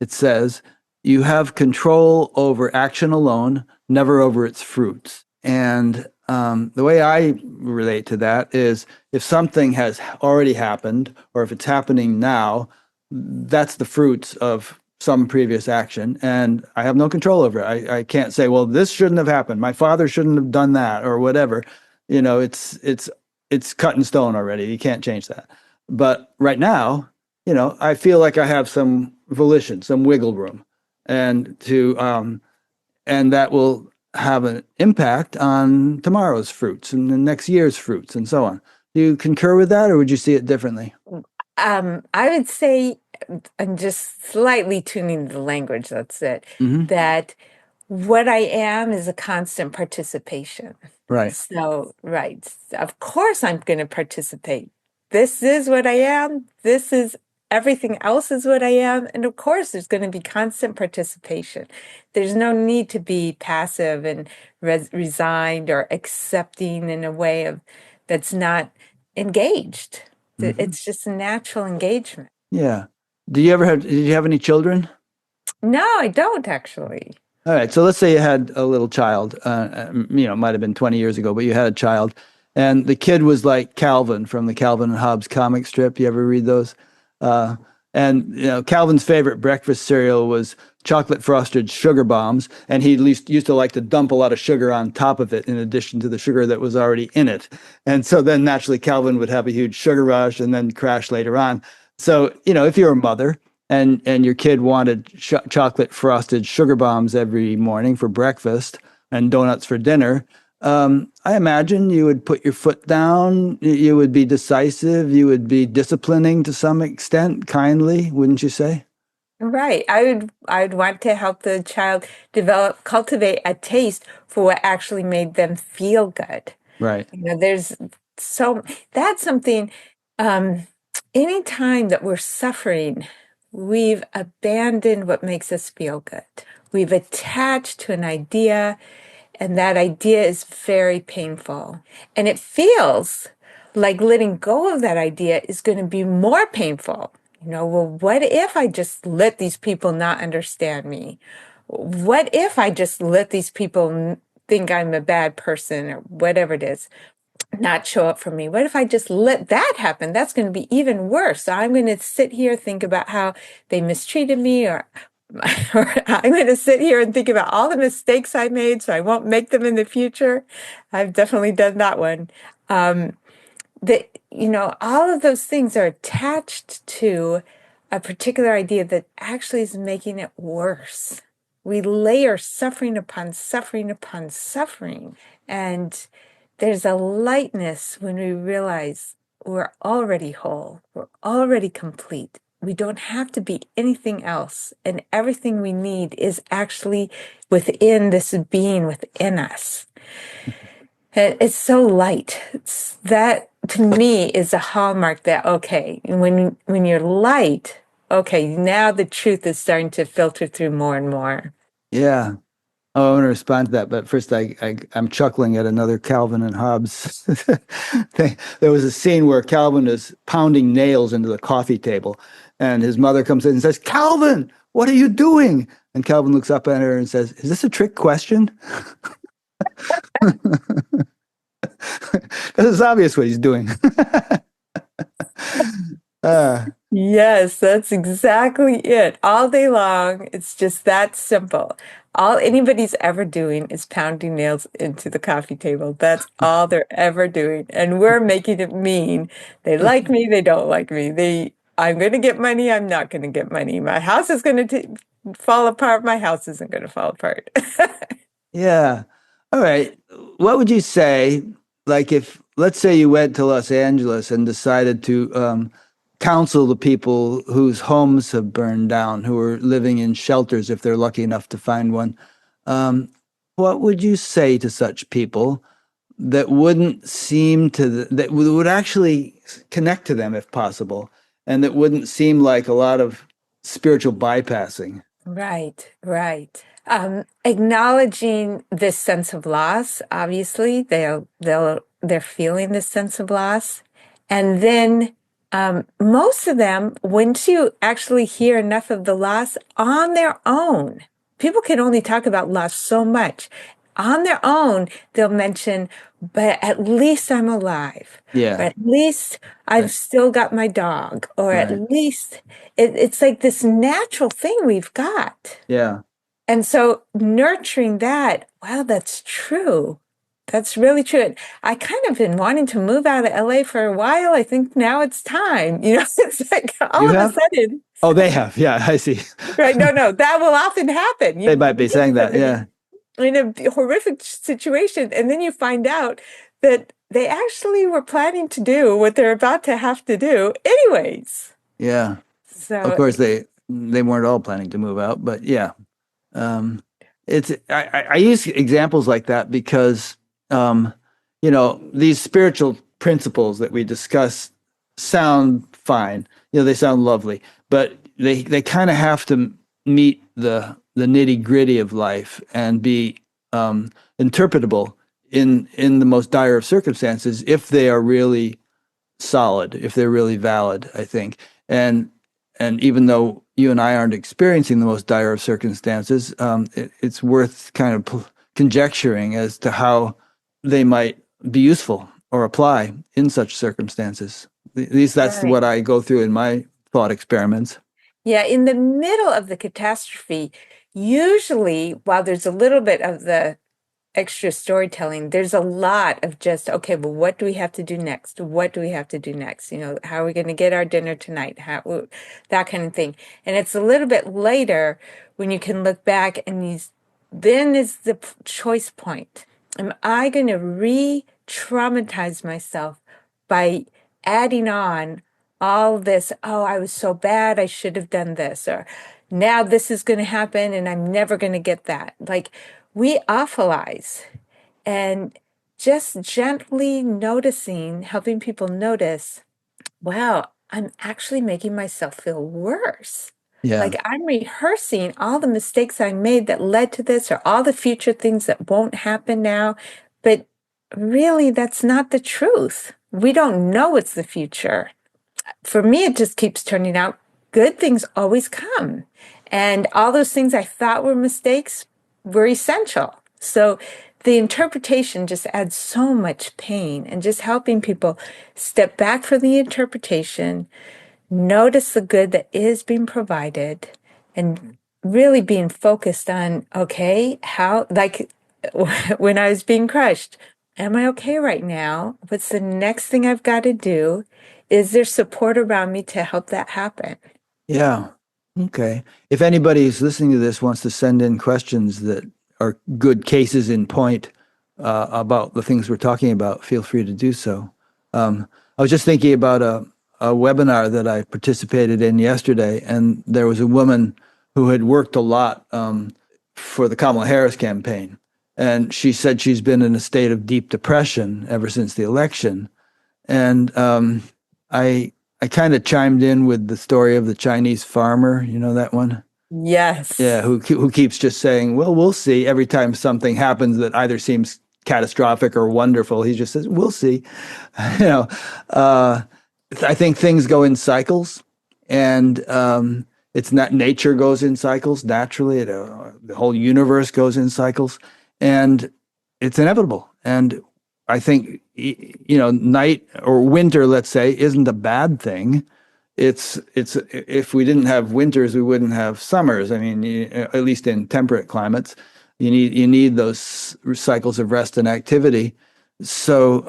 it says, "You have control over action alone, never over its fruits." And the way I relate to that is, if something has already happened, or if it's happening now, that's the fruits of some previous action, and I have no control over it. I can't say, well, this shouldn't have happened. My father shouldn't have done that, or whatever. It's cut in stone already. You can't change that. But right now, I feel like I have some volition, some wiggle room, and and that will have an impact on tomorrow's fruits and the next year's fruits and so on. Do you concur with that, or would you see it differently? I would say, I'm just slightly tuning the language, that's it, Hmm. that what I am is a constant participation. Right. So, right, of course I'm going to participate. This is what I am. This is everything else is what I am. And of course, there's going to be constant participation. There's no need to be passive and resigned or accepting in a way of that's not engaged. Hmm. It's just natural engagement. Yeah. Did you have any children? No, I don't actually. All right. So let's say you had a little child, it might have been 20 years ago, but you had a child, and the kid was like Calvin from the Calvin and Hobbes comic strip. You ever read those? Uh, and Calvin's favorite breakfast cereal was chocolate frosted sugar bombs, and he at least used to like to dump a lot of sugar on top of it in addition to the sugar that was already in it. And so then naturally Calvin would have a huge sugar rush and then crash later on. So, if you're a mother and your kid wanted chocolate frosted sugar bombs every morning for breakfast and donuts for dinner, I imagine you would put your foot down. You would be decisive. You would be disciplining to some extent, kindly, wouldn't you say? Right. I would want to help the child cultivate a taste for what actually made them feel good. Right. There's so that's something, um, anytime that we're suffering, we've abandoned what makes us feel good. We've attached to an idea, and that idea is very painful. And it feels like letting go of that idea is going to be more painful. Well, what if I just let these people not understand me? What if I just let these people think I'm a bad person, or whatever it is, not show up for me? What if I just let that happen? That's going to be even worse. So I'm going to sit here, think about how they mistreated me, or I'm going to sit here and think about all the mistakes I made so I won't make them in the future. I've definitely done that one. All of those things are attached to a particular idea that actually is making it worse. We layer suffering upon suffering upon suffering. And there's a lightness when we realize we're already whole, we're already complete. We don't have to be anything else. And everything we need is actually within this being within us. It's so light. That to me is a hallmark that, okay, when you're light, okay, now the truth is starting to filter through more and more. Yeah. Oh, I want to respond to that, but first I'm chuckling at another Calvin and Hobbes thing. There was a scene where Calvin is pounding nails into the coffee table, and his mother comes in and says, "Calvin, what are you doing?" And Calvin looks up at her and says, "Is this a trick question?" Because it's obvious what he's doing. uh, Yes, that's exactly it. All day long, it's just that simple. All anybody's ever doing is pounding nails into the coffee table. That's all they're ever doing. And we're making it mean they like me, they don't like me. I'm going to get money, I'm not going to get money. My house is going to fall apart, my house isn't going to fall apart. yeah. All right. What would you say, like if, let's say you went to Los Angeles and decided to counsel the people whose homes have burned down, who are living in shelters if they're lucky enough to find one. Um, what would you say to such people that wouldn't seem to, that would actually connect to them if possible, and that wouldn't seem like a lot of spiritual bypassing? Right, right. Acknowledging this sense of loss, obviously, they're feeling this sense of loss. And then most of them, once you actually hear enough of the loss on their own, people can only talk about loss so much. On their own, they'll mention, but at least I'm alive. But Yeah. at least I've Right. still got my dog, or at Right. least it's like this natural thing we've got. Yeah. And so nurturing that, wow, that's true. That's really true. And I kind of been wanting to move out of LA for a while. I think now it's time. It's like all You of a have? sudden, Oh, they have. Yeah, I see. right? No, no, that will often happen. They You might be get saying that. somebody Yeah. in a horrific situation, and then you find out that they actually were planning to do what they're about to have to do anyways. Yeah. Of So, course, they weren't all planning to move out, but yeah. Um, I use examples like that because these spiritual principles that we discuss sound fine. They sound lovely, but they kind of have to meet the nitty-gritty of life and be interpretable in the most dire of circumstances if they are really solid, if they're really valid, I think. And even though you and I aren't experiencing the most dire of circumstances, it's worth kind of conjecturing as to how they might be useful or apply in such circumstances. At least that's right. what I go through in my thought experiments. Yeah, in the middle of the catastrophe, usually while there's a little bit of the extra storytelling, there's a lot of just, okay, well, what do we have to do next? What do we have to do next? How are we going to get our dinner tonight? That kind of thing. And it's a little bit later when you can look back and then is the choice point. Am I going to re-traumatize myself by adding on all this? Oh, I was so bad, I should have done this, or now this is going to happen and I'm never going to get that. Like, we awfulize, and just gently noticing, helping people notice, wow, I'm actually making myself feel worse. Yeah. Like I'm rehearsing all the mistakes I made that led to this, or all the future things that won't happen now. But really, that's not the truth. We don't know what's the future. For me, it just keeps turning out good things always come. And all those things I thought were mistakes were essential. So the interpretation just adds so much pain, and just helping people step back from the interpretation, notice the good that is being provided, and really being focused on, okay, how, like when I was being crushed, am I okay right now? What's the next thing I've got to do? Is there support around me to help that happen? Yeah. Okay. If anybody who's listening to this wants to send in questions that are good cases in point about the things we're talking about, feel free to do so. I was just thinking about a webinar that I participated in yesterday, and there was a woman who had worked a lot for the Kamala Harris campaign. And she said she's been in a state of deep depression ever since the election. And I kind of chimed in with the story of the Chinese farmer. You know that one? Yes. Yeah, who keeps just saying, "Well, we'll see." Every time something happens that either seems catastrophic or wonderful, he just says, "We'll see." You know, uh, I think things go in cycles, and it's not nature goes in cycles naturally. The whole universe goes in cycles, and it's inevitable. And I think night or winter, let's say, isn't a bad thing. It's if we didn't have winters, we wouldn't have summers. I mean, at least in temperate climates, you need those cycles of rest and activity. So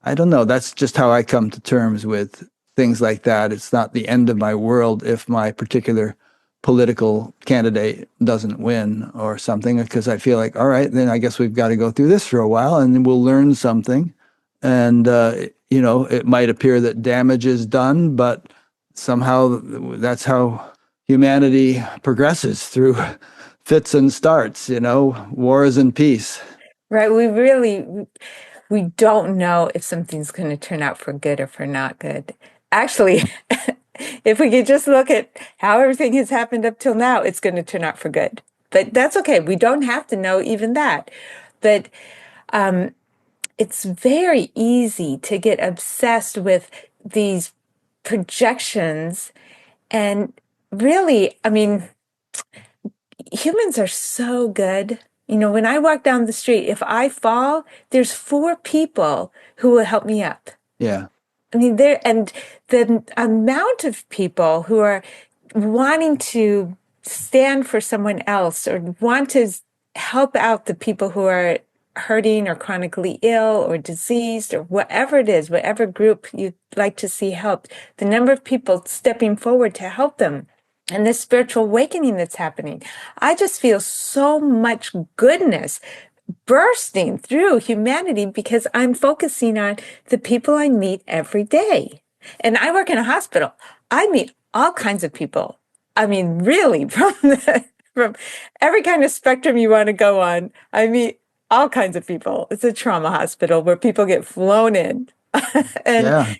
I don't know. That's just how I come to terms with things like that. It's not the end of my world if my particular political candidate doesn't win or something, because I feel like, all right, then I guess we've got to go through this for a while, and then we'll learn something. And it might appear that damage is done, but somehow that's how humanity progresses through fits and starts, wars and peace. Right. We don't know if something's going to turn out for good or for not good. Actually, if we could just look at how everything has happened up till now, it's going to turn out for good. But that's okay. We don't have to know even that. But it's very easy to get obsessed with these projections. And really, I mean, humans are so good. When I walk down the street, if I fall, there's four people who will help me up. Yeah. I mean, and the amount of people who are wanting to stand for someone else or want to help out the people who are hurting or chronically ill or diseased or whatever it is, whatever group you'd like to see helped, the number of people stepping forward to help them and this spiritual awakening that's happening. I just feel so much goodness bursting through humanity because I'm focusing on the people I meet every day. And I work in a hospital. I meet all kinds of people. I mean, really, from every kind of spectrum you want to go on. I meet all kinds of people. It's a trauma hospital where people get flown in. And Yeah.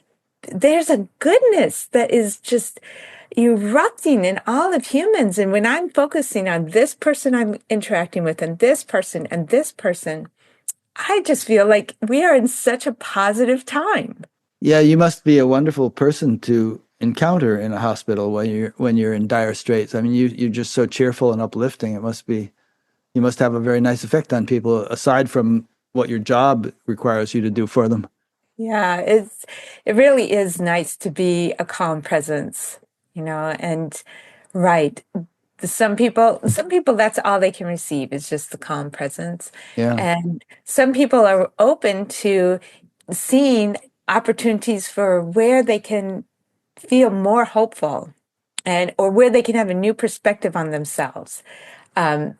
there's a goodness that is just erupting in all of humans. And when I'm focusing on this person I'm interacting with and this person and this person, I just feel like we are in such a positive time. Yeah, you must be a wonderful person to encounter in a hospital when you're in dire straits. I mean, you're just so cheerful and uplifting. You must have a very nice effect on people aside from what your job requires you to do for them. Yeah, it really is nice to be a calm presence, and right. Some people that's all they can receive is just the calm presence. Yeah. And some people are open to seeing opportunities for where they can feel more hopeful and or where they can have a new perspective on themselves. Um,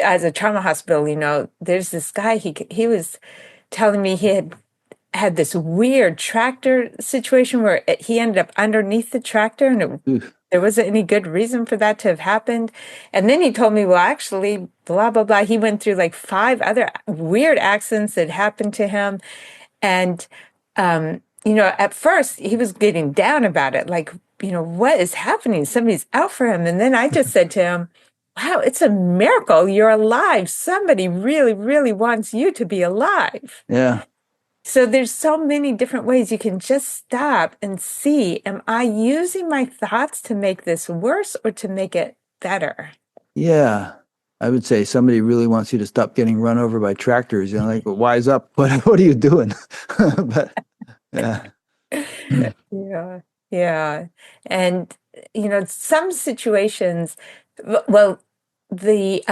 as a trauma hospital, there's this guy, he was telling me he had this weird tractor situation where he ended up underneath the tractor and Oof. there wasn't any good reason for that to have happened. And then he told me, well, actually, blah, blah, blah. He went through like 5 other weird accidents that happened to him. And, at first he was getting down about it. Like, what is happening? Somebody's out for him. And then I just said to him, wow, it's a miracle. You're alive. Somebody really, really wants you to be alive. Yeah. So there's so many different ways you can just stop and see, am I using my thoughts to make this worse or to make it better? Yeah. I would say somebody really wants you to stop getting run over by tractors. Like, wise up. What are you doing? But yeah. Yeah. Yeah. And, some situations, well, the,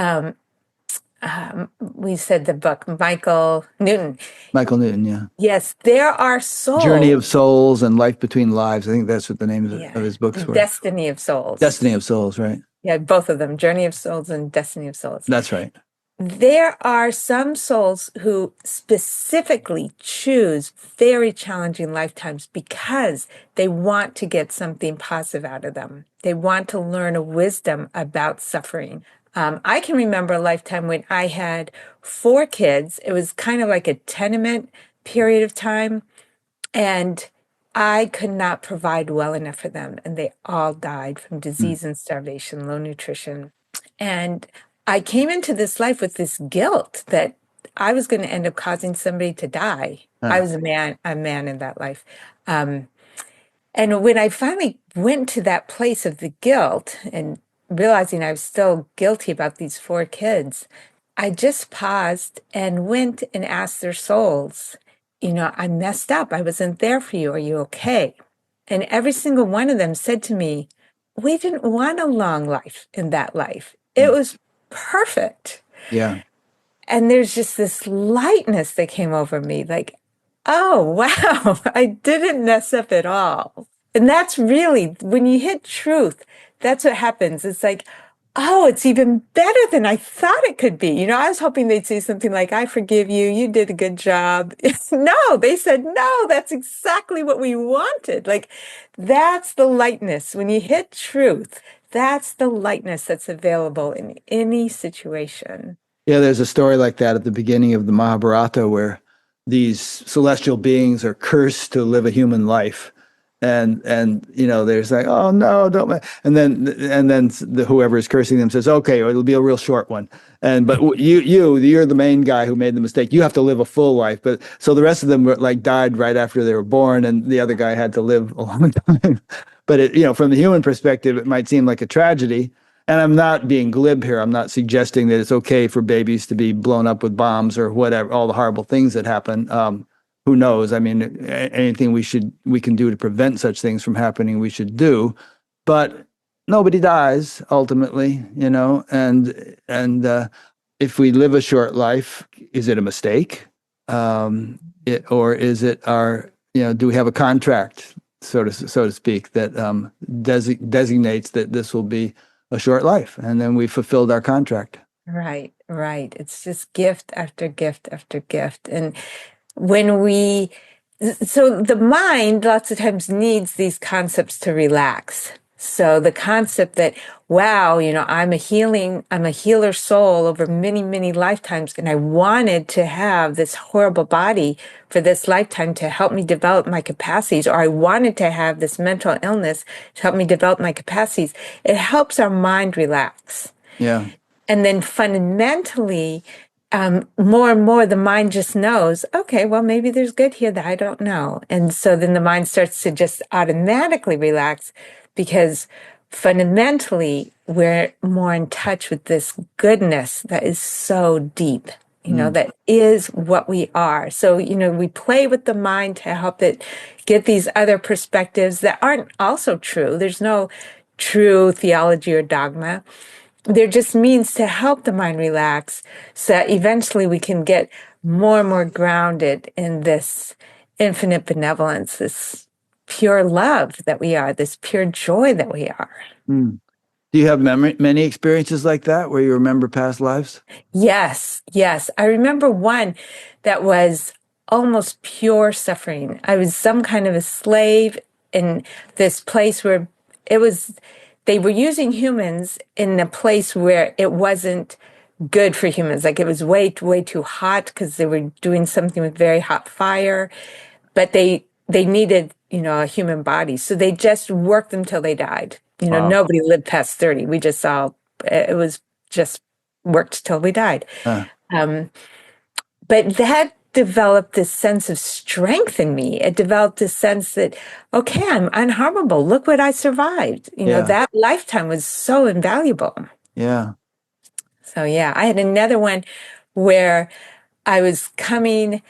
we said the book, Michael Newton. Michael Newton, yeah. Yes, there are Journey souls. of Souls and Life Between Lives. I think that's what the name Yeah. of his books were. Destiny of Souls. Destiny of Souls, right? Yeah, both of them, Journey of Souls and Destiny of Souls. That's right. There are some souls who specifically choose very challenging lifetimes because they want to get something positive out of them. They want to learn a wisdom about suffering. I can remember a lifetime when I had 4 kids. It was kind of like a tenement period of time. And I could not provide well enough for them, and they all died from disease and starvation, low nutrition. And I came into this life with this guilt that I was going to end up causing somebody to die. I was a man in that life. Um, and when I finally went to that place of the guilt and realizing I was still guilty about these four kids, I just paused and went and asked their souls, I messed up. I wasn't there for you. Are you okay? And every single one of them said to me, we didn't want a long life in that life. It was perfect. Yeah. And there's just this lightness that came over me like, oh, wow, I didn't mess up at all. And that's really, when you hit truth, that's what happens. It's like, oh, it's even better than I thought it could be. I was hoping they'd say something like, I forgive you. You did a good job. No, they said, no, that's exactly what we wanted. Like, that's the lightness. When you hit truth, that's the lightness that's available in any situation. Yeah, there's a story like that at the beginning of the Mahabharata where these celestial beings are cursed to live a human life. And there's like, oh no, don't and then whoever is cursing them says, okay, it'll be a real short one. But you're the main guy who made the mistake. You have to live a full life. But so the rest of them were like died right after they were born, and the other guy had to live a long time. But from the human perspective, it might seem like a tragedy. And I'm not being glib here. I'm not suggesting that it's okay for babies to be blown up with bombs or whatever, all the horrible things that happen. Who knows? I mean, anything we can do to prevent such things from happening, we should do. But nobody dies ultimately, and if we live a short life, is it a mistake? Or is it do we have a contract, so to speak, that designates that this will be a short life, and then we fulfilled our contract. Right. It's just gift after gift after gift. And so the mind lots of times needs these concepts to relax. So the concept that, wow, I'm a healer soul over many, many lifetimes, and I wanted to have this horrible body for this lifetime to help me develop my capacities, or I wanted to have this mental illness to help me develop my capacities. It helps our mind relax. Yeah. And then fundamentally, more and more, the mind just knows, okay, well, maybe there's good here that I don't know. And so then the mind starts to just automatically relax because fundamentally, we're more in touch with this goodness that is so deep, that is what we are. So, we play with the mind to help it get these other perspectives that aren't also true. There's no true theology or dogma. They're just means to help the mind relax so that eventually we can get more and more grounded in this infinite benevolence, this pure love that we are, this pure joy that we are. Do you have many experiences like that where you remember past lives? Yes. I remember one that was almost pure suffering. I was some kind of a slave in this place where they were using humans in a place where it wasn't good for humans. Like it was way too hot because they were doing something with very hot fire, but they needed, a human body. So they just worked them till they died. Wow. Nobody lived past 30. We just it was just worked till we died. But that developed this sense of strength in me. It developed this sense that, okay, I'm unharmable. Look what I survived. That lifetime was so invaluable. Yeah. So yeah, I had another one where I was coming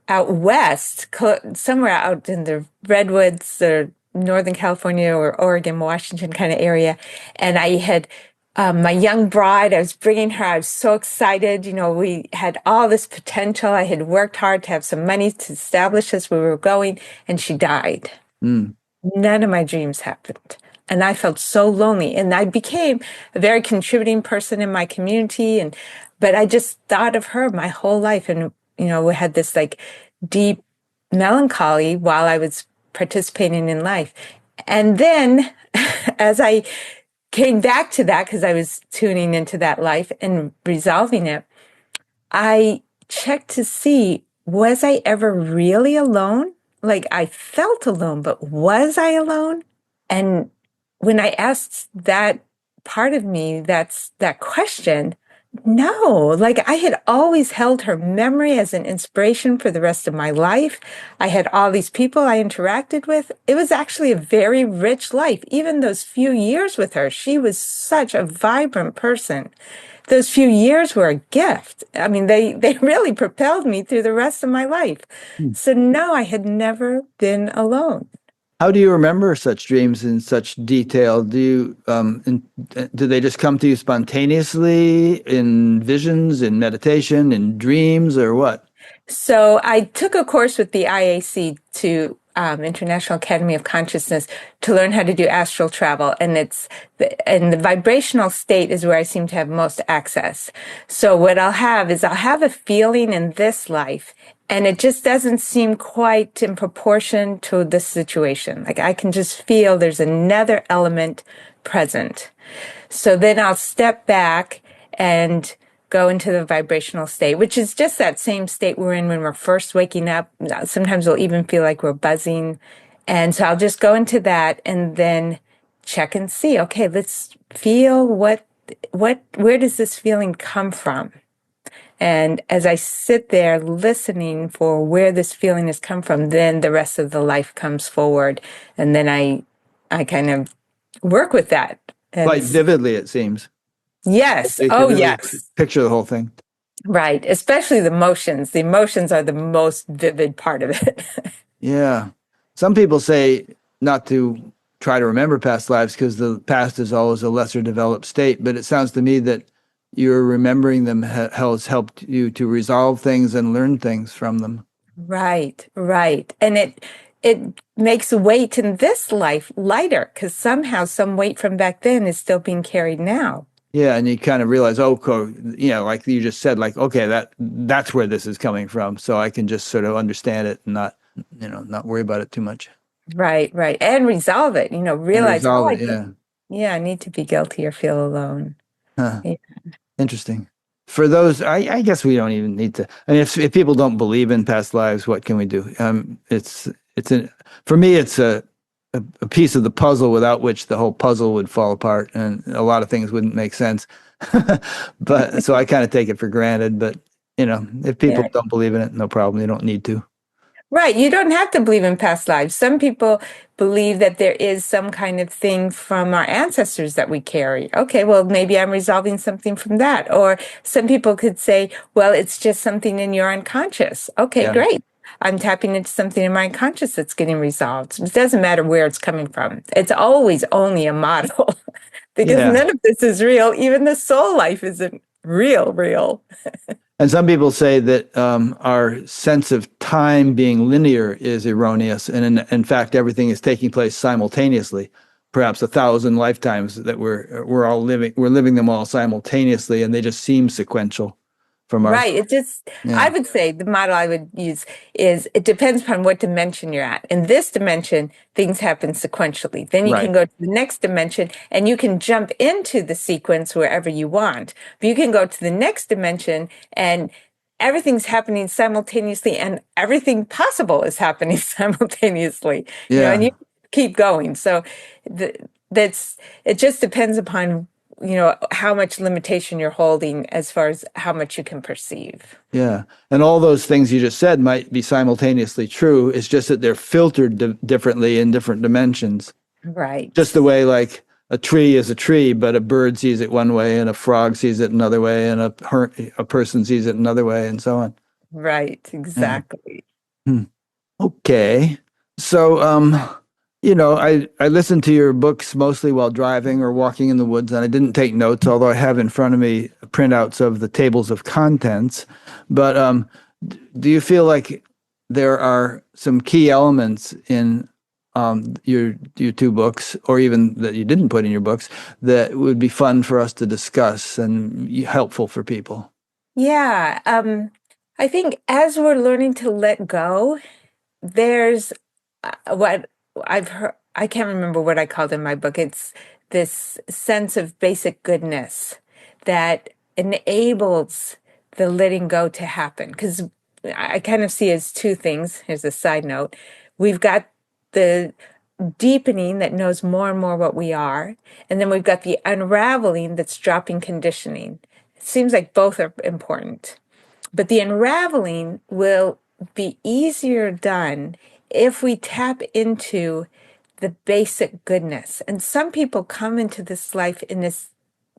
out west, somewhere out in the Redwoods or Northern California or Oregon, Washington kind of area. And I had my young bride, I was bringing her. I was so excited. We had all this potential. I had worked hard to have some money to establish us where we were going, and she died. None of my dreams happened. And I felt so lonely. And I became a very contributing person in my community. But I just thought of her my whole life. And, we had this like deep melancholy while I was participating in life. And then as I came back to that, because I was tuning into that life and resolving it, I checked to see, was I ever really alone? like I felt alone, but was I alone? And when I asked that part of me, that question, no, like I had always held her memory as an inspiration for the rest of my life. I had all these people I interacted with. It was actually a very rich life. Even those few years with her, she was such a vibrant person. Those few years were a gift. I mean, they really propelled me through the rest of my life. Hmm. So no, I had never been alone. How do you remember such dreams in such detail? Do they just come to you spontaneously in visions, in meditation, in dreams, or what? So I took a course with the IAC to International Academy of Consciousness to learn how to do astral travel, and the vibrational state is where I seem to have most access. So what I'll have is I'll have a feeling in this life, and it just doesn't seem quite in proportion to the situation. Like I can just feel there's another element present. So then I'll step back and go into the vibrational state, which is just that same state we're in when we're first waking up. Sometimes we'll even feel like we're buzzing. And so I'll just go into that and then check and see, okay, let's feel where does this feeling come from? And as I sit there listening for where this feeling has come from, then the rest of the life comes forward. And then I kind of work with that. And Quite vividly, it seems. yes. You can Oh, really yes. picture the whole thing. Right. Especially the emotions. The emotions are the most vivid part of it. Yeah. Some people say not to try to remember past lives because the past is always a lesser developed state, but it sounds to me that your remembering them has helped you to resolve things and learn things from them. Right. Right. And it makes weight in this life lighter because somehow some weight from back then is still being carried now. Yeah, and you kind of realize, oh, like you just said, like, okay, that's where this is coming from, so I can just sort of understand it and not worry about it too much. Right. Right. And resolve it. And Realize, resolve oh, it. Yeah. yeah, I need to be guilty or feel alone. Huh. Yeah. Interesting. For those, I guess we don't even need to. I mean, if people don't believe in past lives, what can we do? For me, it's a piece of the puzzle without which the whole puzzle would fall apart, and a lot of things wouldn't make sense. But so I kind of take it for granted. But if people Yeah. don't believe in it, no problem. You don't need to. Right. You don't have to believe in past lives. Some people believe that there is some kind of thing from our ancestors that we carry. Okay, well, maybe I'm resolving something from that. Or some people could say, well, it's just something in your unconscious. Okay, Yeah. great. I'm tapping into something in my unconscious that's getting resolved. It doesn't matter where it's coming from. It's always only a model because Yeah. none of this is real. Even the soul life isn't real. And some people say that our sense of time being linear is erroneous, and in fact, everything is taking place simultaneously. Perhaps 1,000 lifetimes that we're living them all simultaneously, and they just seem sequential from our. Right. I Yeah, would say the model I would use is it depends upon what dimension you're at. In this dimension, things happen sequentially. Then you right. can go to the next dimension and you can jump into the sequence wherever you want. But you can go to the next dimension and everything's happening simultaneously and everything possible is happening simultaneously, and Yeah, you keep going. So the, that's, it just depends upon how much limitation you're holding as far as how much you can perceive. yeah. And all those things you just said might be simultaneously true. It's just that they're filtered differently in different dimensions. Right. Just the way like a tree is a tree, but a bird sees it one way and a frog sees it another way and a person sees it another way and so on. Right. Yeah. Exactly. Hmm. Okay. So, I listened to your books mostly while driving or walking in the woods, and I didn't take notes, although I have in front of me printouts of the tables of contents. But do you feel like there are some key elements in your two books, or even that you didn't put in your books, that would be fun for us to discuss and helpful for people? Yeah. I think as we're learning to let go, there's what I've heard. I can't remember what I called in my book. It's this sense of basic goodness that enables the letting go to happen. Because I kind of see it as two things. Here's a side note. We've got the deepening that knows more and more what we are. And then we've got the unraveling that's dropping conditioning. It seems like both are important. But the unraveling will be easier done if we tap into the basic goodness. And some people come into this life in this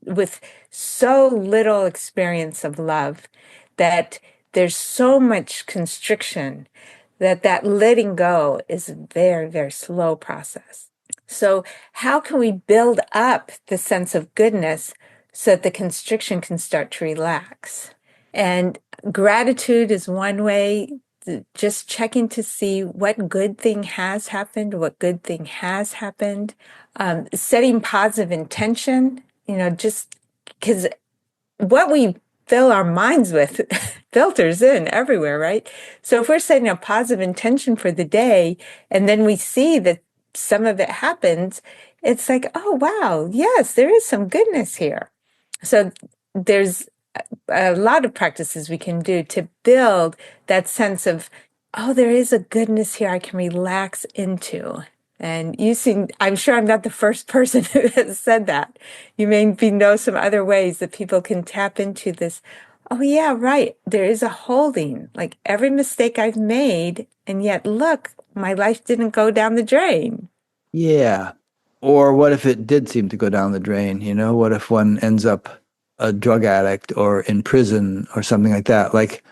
with so little experience of love that there's so much constriction that letting go is a very, very slow process. So how can we build up the sense of goodness so that the constriction can start to relax? And gratitude is one way, just checking to see what good thing has happened, what good thing has happened, setting positive intention, just because what we fill our minds with filters in everywhere, right? So if we're setting a positive intention for the day and then we see that some of it happens, it's like, oh, wow, yes, there is some goodness here. So there's a lot of practices we can do to build that sense of, oh, there is a goodness here I can relax into. And I'm sure I'm not the first person who has said that. You maybe know some other ways that people can tap into this. Oh, yeah, right. There is a holding, like every mistake I've made. And yet, look, my life didn't go down the drain. Yeah. Or what if it did seem to go down the drain? What if one ends up a drug addict or in prison or something like that? Like,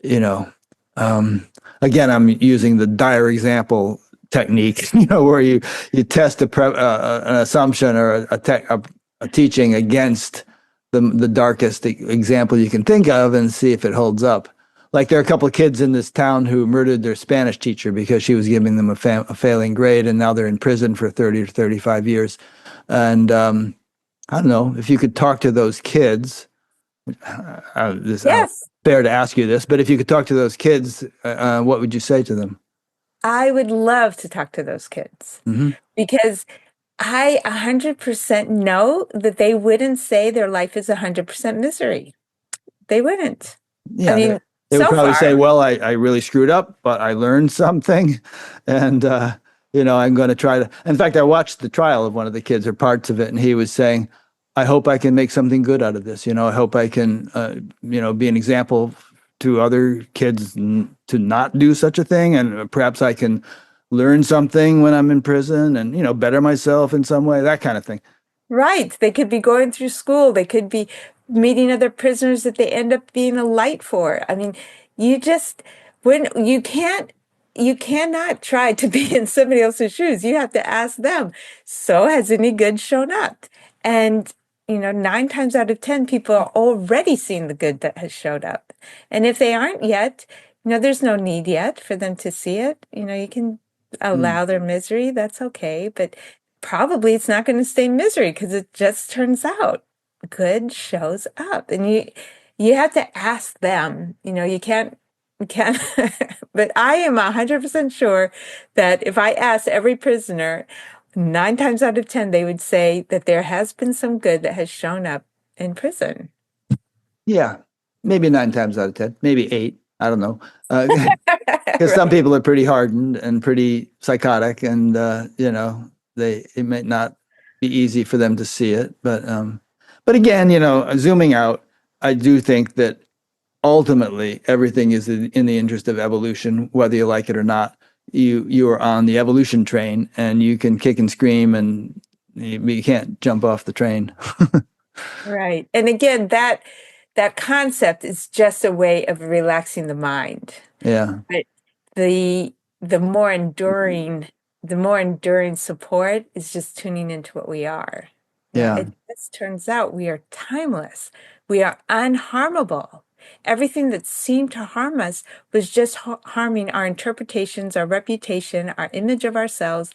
you know, um, again, I'm using the dire example technique, where you test an assumption or a teaching against the darkest example you can think of and see if it holds up. Like there are a couple of kids in this town who murdered their Spanish teacher because she was giving them a failing grade, and now they're in prison for 30 to 35 years. And I don't know if you could talk to those kids. Yes, Fair to ask you this, but if you could talk to those kids, what would you say to them? I would love to talk to those kids Hmm. because I 100% know that they wouldn't say their life is 100% misery. They wouldn't. I Yeah, mean, they would so probably say, far, "Well, I really screwed up, but I learned something, and I'm going to try to." In fact, I watched the trial of one of the kids or parts of it, and he was saying, "I hope I can make something good out of this. I hope I can, be an example to other kids to not do such a thing, and perhaps I can learn something when I'm in prison, and better myself in some way, that kind of thing." right. They could be going through school. They could be meeting other prisoners that they end up being a light for. I mean, you just, when you cannot try to be in somebody else's shoes. You have to ask them, so has any good shown up? And, 9 times out of 10, people are already seeing the good that has showed up. And if they aren't yet, there's no need yet for them to see it. You can Mm. allow their misery. That's okay. But probably it's not going to stay misery because it just turns out good shows up. And you have to ask them. You can't but I am 100% sure that if I asked every prisoner, 9 times out of 10 they would say that there has been some good that has shown up in prison. Yeah, maybe 9 times out of 10, maybe eight. I don't know. Because some Right. people are pretty hardened and pretty psychotic, and it may not be easy for them to see it. But again, zooming out, I do think that ultimately everything is in the interest of evolution, whether you like it or not. You are on the evolution train, and you can kick and scream, and you can't jump off the train. Right. And again, that concept is just a way of relaxing the mind. Yeah, But the the more enduring the more enduring support is just tuning into what we are. yeah. It just turns out we are timeless. We are unharmable. Everything that seemed to harm us was just harming our interpretations, our reputation, our image of ourselves.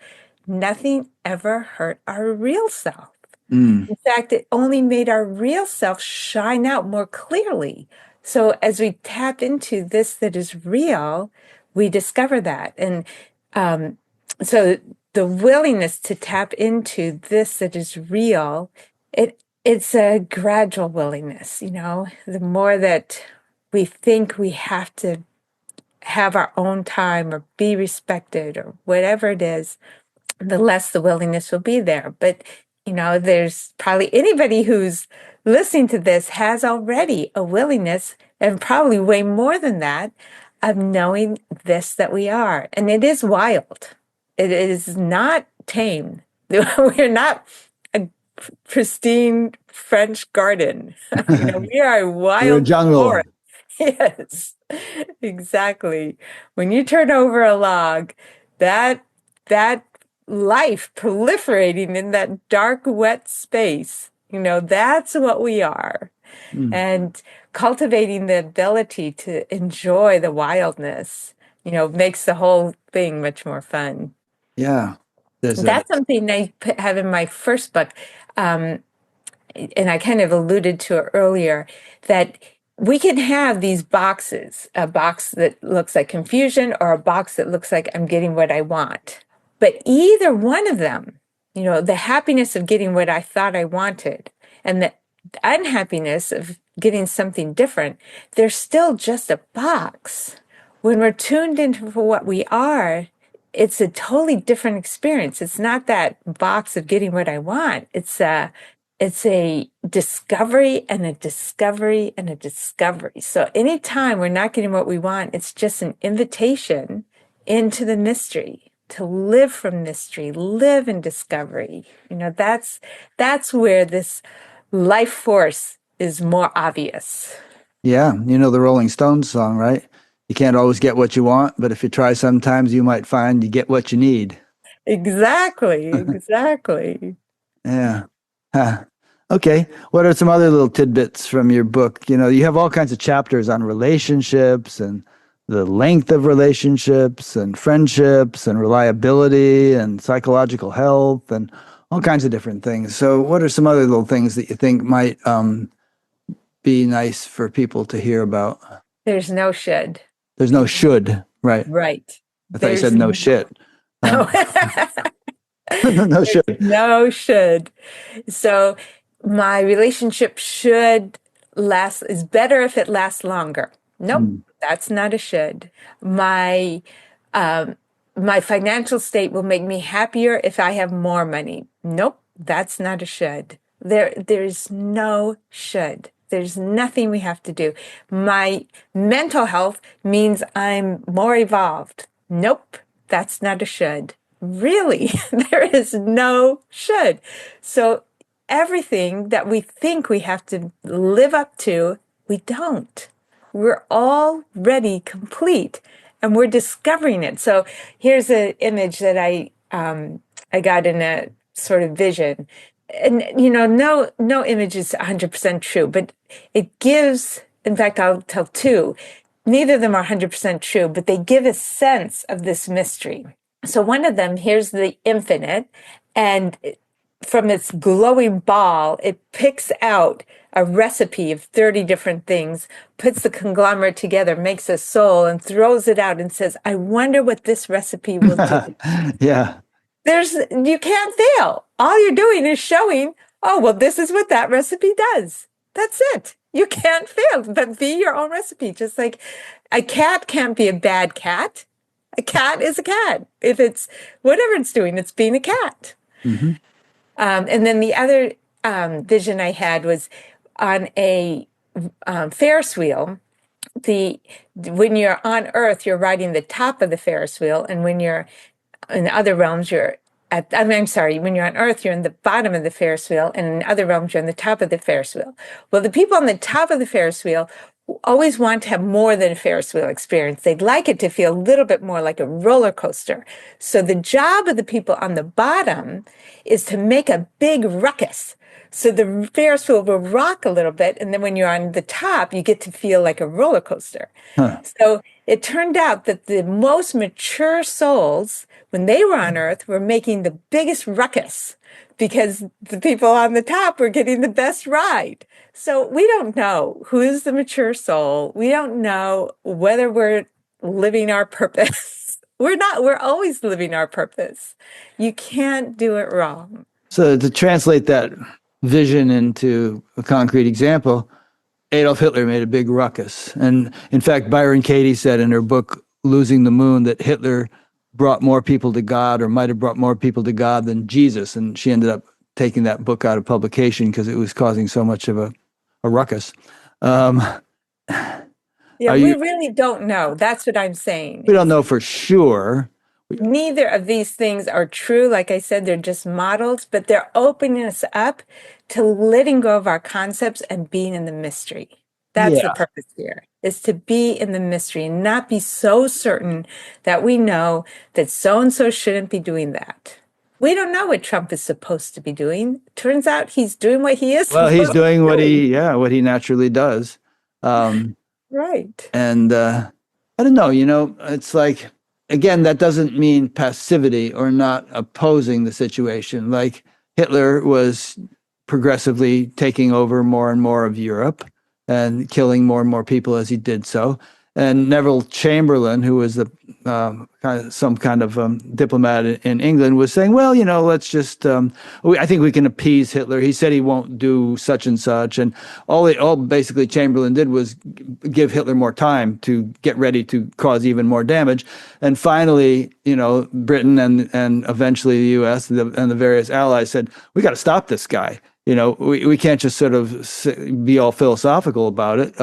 Nothing ever hurt our real self. Mm, In fact, it only made our real self shine out more clearly. So as we tap into this that is real, we discover that. And um, so the willingness to tap into this that is real, it's a gradual willingness. The more that we think we have to have our own time or be respected or whatever it is, the less the willingness will be there. But, there's probably anybody who's listening to this has already a willingness, and probably way more than that, of knowing this that we are. And it is wild. It is not tame. We're not a pristine French garden. We are a We're a wild jungle. forest. Yes, exactly. When you turn over a log, that life proliferating in that dark, wet space, that's what we are. Mm. And cultivating the ability to enjoy the wildness, makes the whole thing much more fun. Yeah. That's something I have in my first book. And I kind of alluded to it earlier, that we can have these boxes, a box that looks like confusion or a box that looks like I'm getting what I want. But either one of them, the happiness of getting what I thought I wanted and the unhappiness of getting something different, they're still just a box. When we're tuned into for what we are, it's a totally different experience. It's not that box of getting what I want. It's a discovery and a discovery and a discovery. So anytime we're not getting what we want, it's just an invitation into the mystery, to live from mystery, live in discovery. That's where this life force is more obvious. Yeah. The Rolling Stones song, right? You can't always get what you want, but if you try sometimes, you might find you get what you need. Exactly. Yeah. Huh. Okay. What are some other little tidbits from your book? You have all kinds of chapters on relationships and the length of relationships and friendships and reliability and psychological health and all kinds of different things. So what are some other little things that you think might be nice for people to hear about? There's no should. There's no should, right? Right. I thought you said no shit. No should. No should. So my relationship should last, is better if it lasts longer. Nope, that's not a should. My financial state will make me happier if I have more money. Nope, that's not a should. There's no should. There's nothing we have to do. My mental health means I'm more evolved. Nope, that's not a should. Really, there is no should. So everything that we think we have to live up to, we don't. We're already complete and we're discovering it. So here's an image that I got in a sort of vision. And no image is 100% true, but it gives, in fact, I'll tell two. Neither of them are 100% true, but they give a sense of this mystery. So one of them, here's the infinite, and from its glowing ball, it picks out a recipe of 30 different things, puts the conglomerate together, makes a soul, and throws it out and says, I wonder what this recipe will do. Yeah. You can't fail. All you're doing is showing, oh, well, this is what that recipe does. That's it. You can't fail, but be your own recipe. Just like a cat can't be a bad cat. A cat is a cat. If it's whatever it's doing, it's being a cat. Mm-hmm. And then the other vision I had was on a Ferris wheel. When you're on Earth, you're riding the top of the Ferris wheel, and when you're in other realms, when you're on Earth, you're in the bottom of the Ferris wheel, and in other realms, you're on the top of the Ferris wheel. Well, the people on the top of the Ferris wheel always want to have more than a Ferris wheel experience. They'd like it to feel a little bit more like a roller coaster. So the job of the people on the bottom is to make a big ruckus. So the Ferris wheel will rock a little bit, and then when you're on the top, you get to feel like a roller coaster. Huh. So it turned out that the most mature souls, when they were on Earth, were making the biggest ruckus because the people on the top were getting the best ride. So we don't know who's the mature soul. We don't know whether we're living our purpose. We're always living our purpose. You can't do it wrong. So to translate that vision into a concrete example, Adolf Hitler made a big ruckus. And in fact, Byron Katie said in her book, losing the moon that Hitler brought more people to God, or might have brought more people to God than Jesus. And she ended up taking that book out of publication because it was causing so much of a ruckus. Um, Yeah, are we you? really don't know. That's what I'm We saying. don't know for sure. Neither of these things are true. Like I said, they're just models, but they're opening us up to letting go of our concepts and being in the mystery. That's the Yeah. purpose here, is to be in the mystery and not be so certain that we know that so and so shouldn't be doing that. We don't know what Trump is supposed to be doing. Turns out he's doing what he is Well, he's supposed to doing be doing. what he naturally does. Um, Right. and I don't know, it's like, again, that doesn't mean passivity or not opposing the situation. Like Hitler was progressively taking over more and more of Europe and killing more and more people as he did so. And Neville Chamberlain, who was the some kind of diplomat in England, was saying, "Well, let's just. I think we can appease Hitler. He said he won't do such and such, and all basically Chamberlain did was give Hitler more time to get ready to cause even more damage. And finally, Britain and eventually the U.S. and the various allies said, we got to stop this guy. We can't just sort of be all philosophical about it.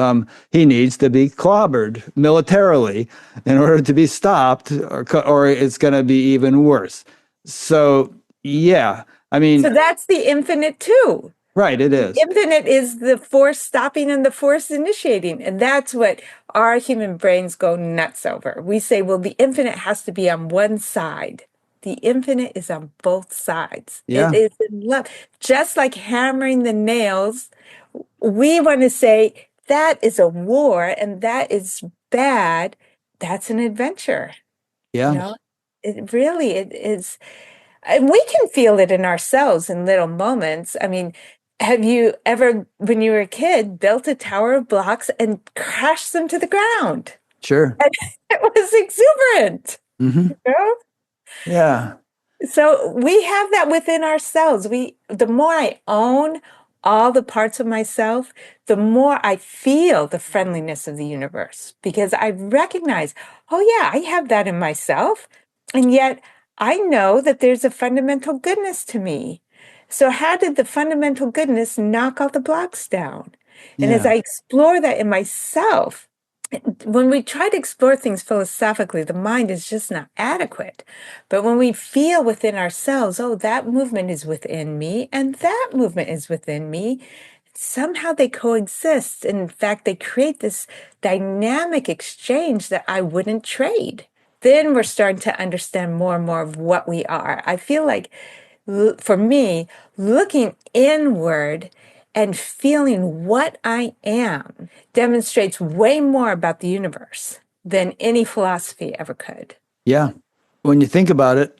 He needs to be clobbered militarily in order to be stopped, or it's going to be even worse. So, yeah, I mean, So that's the infinite too. right, it is. Infinite is the force stopping and the force initiating. And that's what our human brains go nuts over. We say, well, the infinite has to be on one side. The infinite is on both sides. It Yeah, is in love. Just like hammering the nails, we want to say that is a war and that is bad. That's an adventure. You yeah, know, it is. And we can feel it in ourselves in little moments. I mean, have you ever, when you were a kid, built a tower of blocks and crashed them to the ground? sure. And it was exuberant, Hmm. you know? Yeah, So we have that within ourselves. The more I own all the parts of myself, the more I feel the friendliness of the universe because I recognize, oh yeah, I have that in myself. And yet I know that there's a fundamental goodness to me. So how did the fundamental goodness knock all the blocks down? And as yeah, I explore that in myself, when we try to explore things philosophically, the mind is just not adequate. But when we feel within ourselves, oh, that movement is within me and that movement is within me, somehow they coexist. In fact, they create this dynamic exchange that I wouldn't trade. Then we're starting to understand more and more of what we are. I feel like, for me, looking inward and feeling what I am demonstrates way more about the universe than any philosophy ever could. yeah. When you think about it,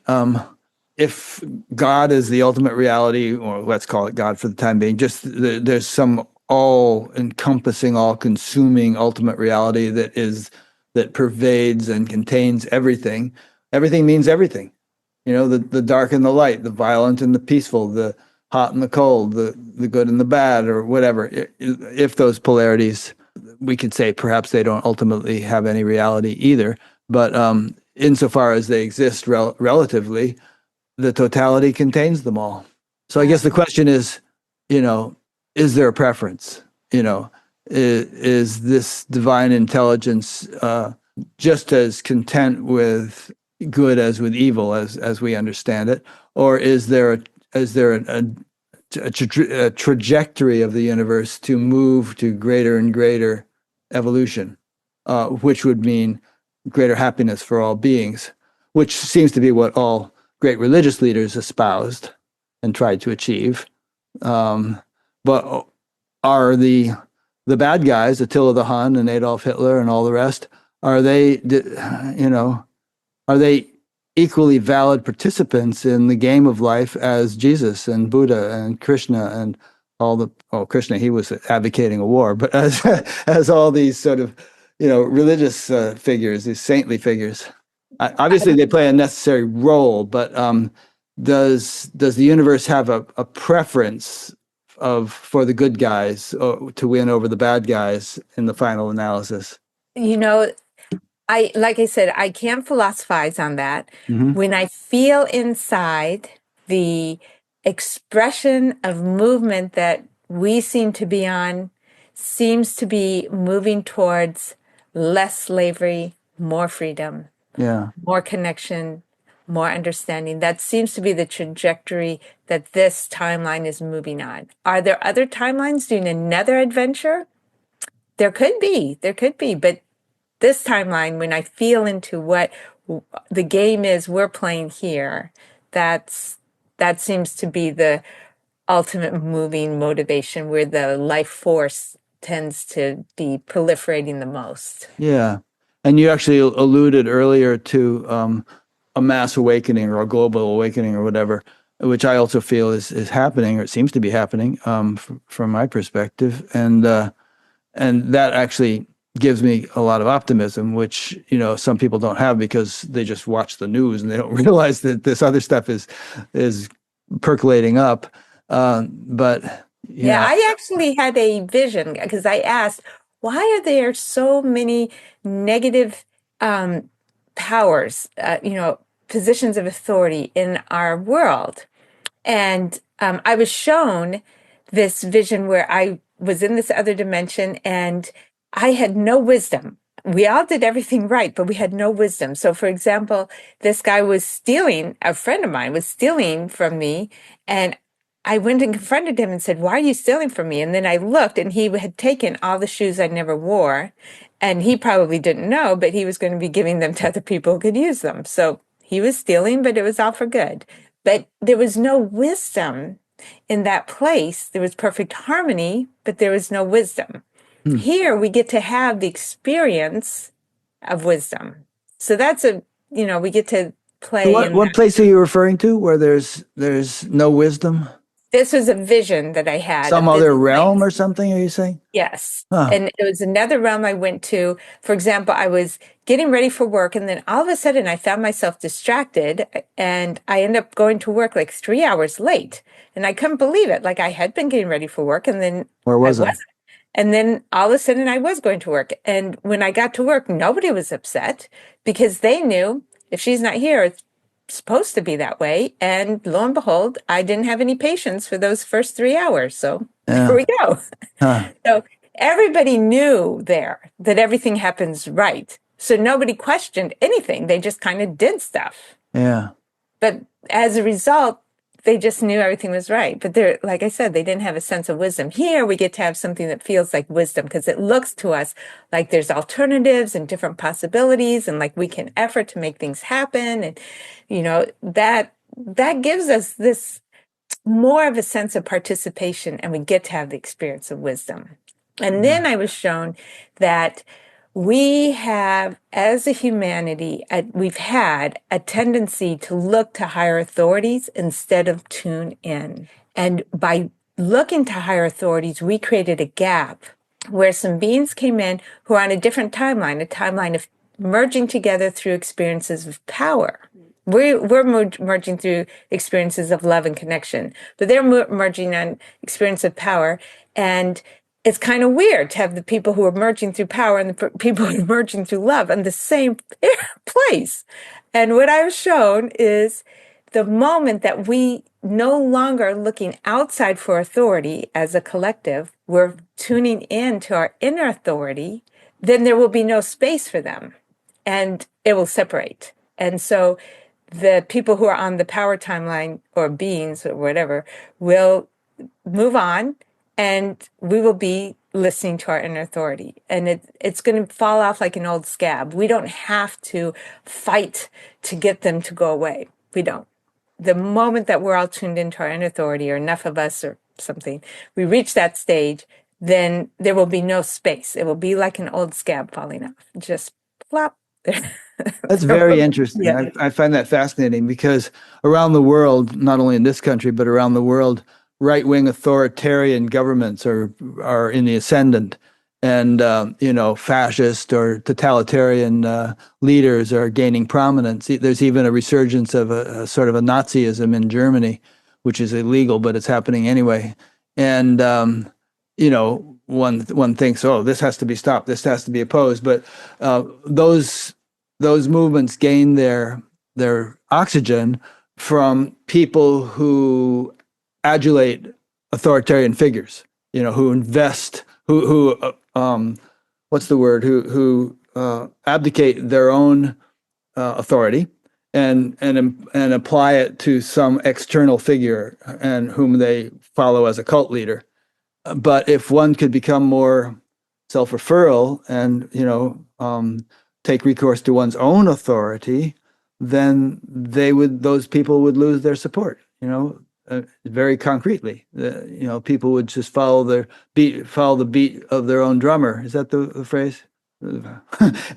if God is the ultimate reality, or let's call it God for the time being, just there's some all-encompassing, all-consuming ultimate reality that pervades and contains everything. Everything means everything. The dark and the light, the violent and the peaceful, the hot and the cold, the good and the bad, or whatever. If those polarities, we could say perhaps they don't ultimately have any reality either. But insofar as they exist relatively, the totality contains them all. So I guess the question is, you know, is there a preference? Is this divine intelligence just as content with good as with evil as we understand it, or is there a trajectory of the universe to move to greater and greater evolution, which would mean greater happiness for all beings, which seems to be what all great religious leaders espoused and tried to achieve. But are the bad guys, Attila the Hun and Adolf Hitler and all the rest, are they, are they equally valid participants in the game of life as Jesus and Buddha and Krishna and Krishna, he was advocating a war, but as all these sort of, religious figures, these saintly figures. Obviously, they play a necessary role, but does the universe have a preference for the good guys to win over the bad guys in the final analysis? You know, like I said, I can't philosophize on that. Hmm. When I feel inside the expression of movement that we seem to be on seems to be moving towards less slavery, more freedom, Yeah. more connection, more understanding. That seems to be the trajectory that this timeline is moving on. Are there other timelines doing another adventure? There could be, but this timeline, when I feel into what the game is we're playing here, that seems to be the ultimate moving motivation where the life force tends to be proliferating the most. Yeah. And you actually alluded earlier to a mass awakening or a global awakening or whatever, which I also feel is happening, or it seems to be happening from my perspective. And that actually gives me a lot of optimism, which, some people don't have because they just watch the news and they don't realize that this other stuff is percolating up. But Yeah, yeah, I actually had a vision because I asked, why are there so many negative um, powers, positions of authority in our world? And I was shown this vision where I was in this other dimension and I had no wisdom. We all did everything right, but we had no wisdom. So, for example, this guy was stealing, a friend of mine was stealing from me. And I went and confronted him and said, "Why are you stealing from me?" And then I looked and he had taken all the shoes I never wore. And he probably didn't know, but he was going to be giving them to other people who could use them. So he was stealing, but it was all for good. But there was no wisdom in that place. There was perfect harmony, but there was no wisdom. Hmm. Here we get to have the experience of wisdom. So we get to So play what in what that. place are you referring to where there's no wisdom? This was a vision that I had Some of this other realm place. or something, are you saying? Yes. Huh. And it was another realm I went to. For example, I was getting ready for work, and then all of a sudden I found myself distracted, and I ended up going to work like 3 hours late. And I couldn't believe it. Like I had been getting ready for work, and then Where I was I? wasn't. And then all of a sudden I was going to work. And when I got to work, nobody was upset because they knew if she's not here, it's supposed to be that way. And lo and behold, I didn't have any patience for those first 3 hours. So there Yeah. we go. Huh. So everybody knew there that everything happens right. So nobody questioned anything. They just kind of did stuff. Yeah. But as a result, they just knew everything was right. But they're, like I said, they didn't have a sense of wisdom. Here we get to have something that feels like wisdom because it looks to us like there's alternatives and different possibilities and like we can effort to make things happen. And, that gives us this more of a sense of participation and we get to have the experience of wisdom. And Yeah. then I was shown that we have, as a humanity, we've had a tendency to look to higher authorities instead of tune in. And by looking to higher authorities, we created a gap where some beings came in who are on a different timeline, a timeline of merging together through experiences of power. We're merging through experiences of love and connection, but they're merging on experience of power. And it's kind of weird to have the people who are merging through power and the people who are merging through love in the same place. And what I've shown is the moment that we no longer looking outside for authority as a collective, we're tuning in to our inner authority, then there will be no space for them and it will separate. And so the people who are on the power timeline or beings or whatever will move on and we will be listening to our inner authority. And it's going to fall off like an old scab. We don't have to fight to get them to go away. We don't. The moment that we're all tuned into our inner authority or enough of us or something, we reach that stage, then there will be no space. It will be like an old scab falling off. Just plop. That's There will very be- interesting. yeah. I find that fascinating because around the world, not only in this country, but around the world, right-wing authoritarian governments are in the ascendant. And, fascist or totalitarian leaders are gaining prominence. There's even a resurgence of a sort of a Nazism in Germany, which is illegal, but it's happening anyway. And, one thinks, oh, this has to be stopped. This has to be opposed. But those those movements gain their oxygen from people who adulate authoritarian figures, who invest, what's the word, who abdicate their own authority and apply it to some external figure and whom they follow as a cult leader. But if one could become more self-referral and take recourse to one's own authority, then those people would lose their support. Very concretely, people would just follow the beat of their own drummer. Is that the phrase?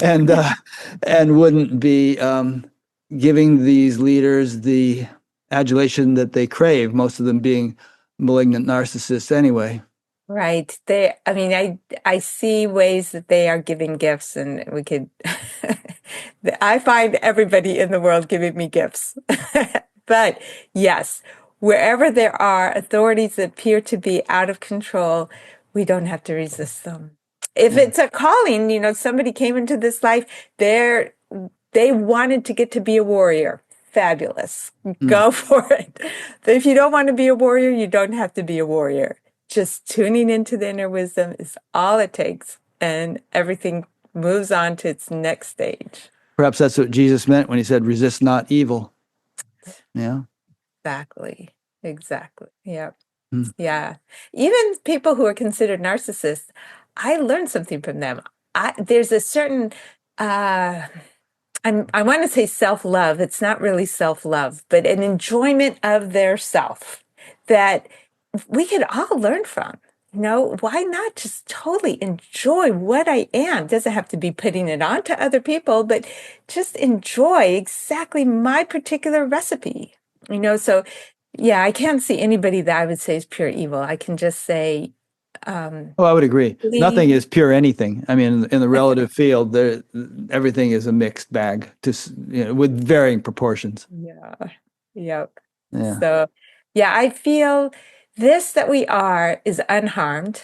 and wouldn't be giving these leaders the adulation that they crave. Most of them being malignant narcissists anyway. Right. I see ways that they are giving gifts, and we could, I find everybody in the world giving me gifts. But yes, wherever there are authorities that appear to be out of control, we don't have to resist them. If it's a calling, somebody came into this life, they wanted to get to be a warrior. Fabulous. Go for it. But if you don't want to be a warrior, you don't have to be a warrior. Just tuning into the inner wisdom is all it takes, and everything moves on to its next stage. Perhaps that's what Jesus meant when he said, resist not evil. Yeah. Exactly. Yep. Yeah. Even people who are considered narcissists, I learned something from them. There's a certain, I want to say self-love. It's not really self-love, but an enjoyment of their self that we could all learn from. Why not just totally enjoy what I am? Doesn't have to be putting it on to other people, but just enjoy exactly my particular recipe. So yeah, I can't see anybody that I would say is pure evil. I can just say, I would agree. Nothing is pure anything. I mean, in the relative field, everything is a mixed bag, with varying proportions. Yeah. Yep. Yeah. So yeah, I feel this that we are is unharmed,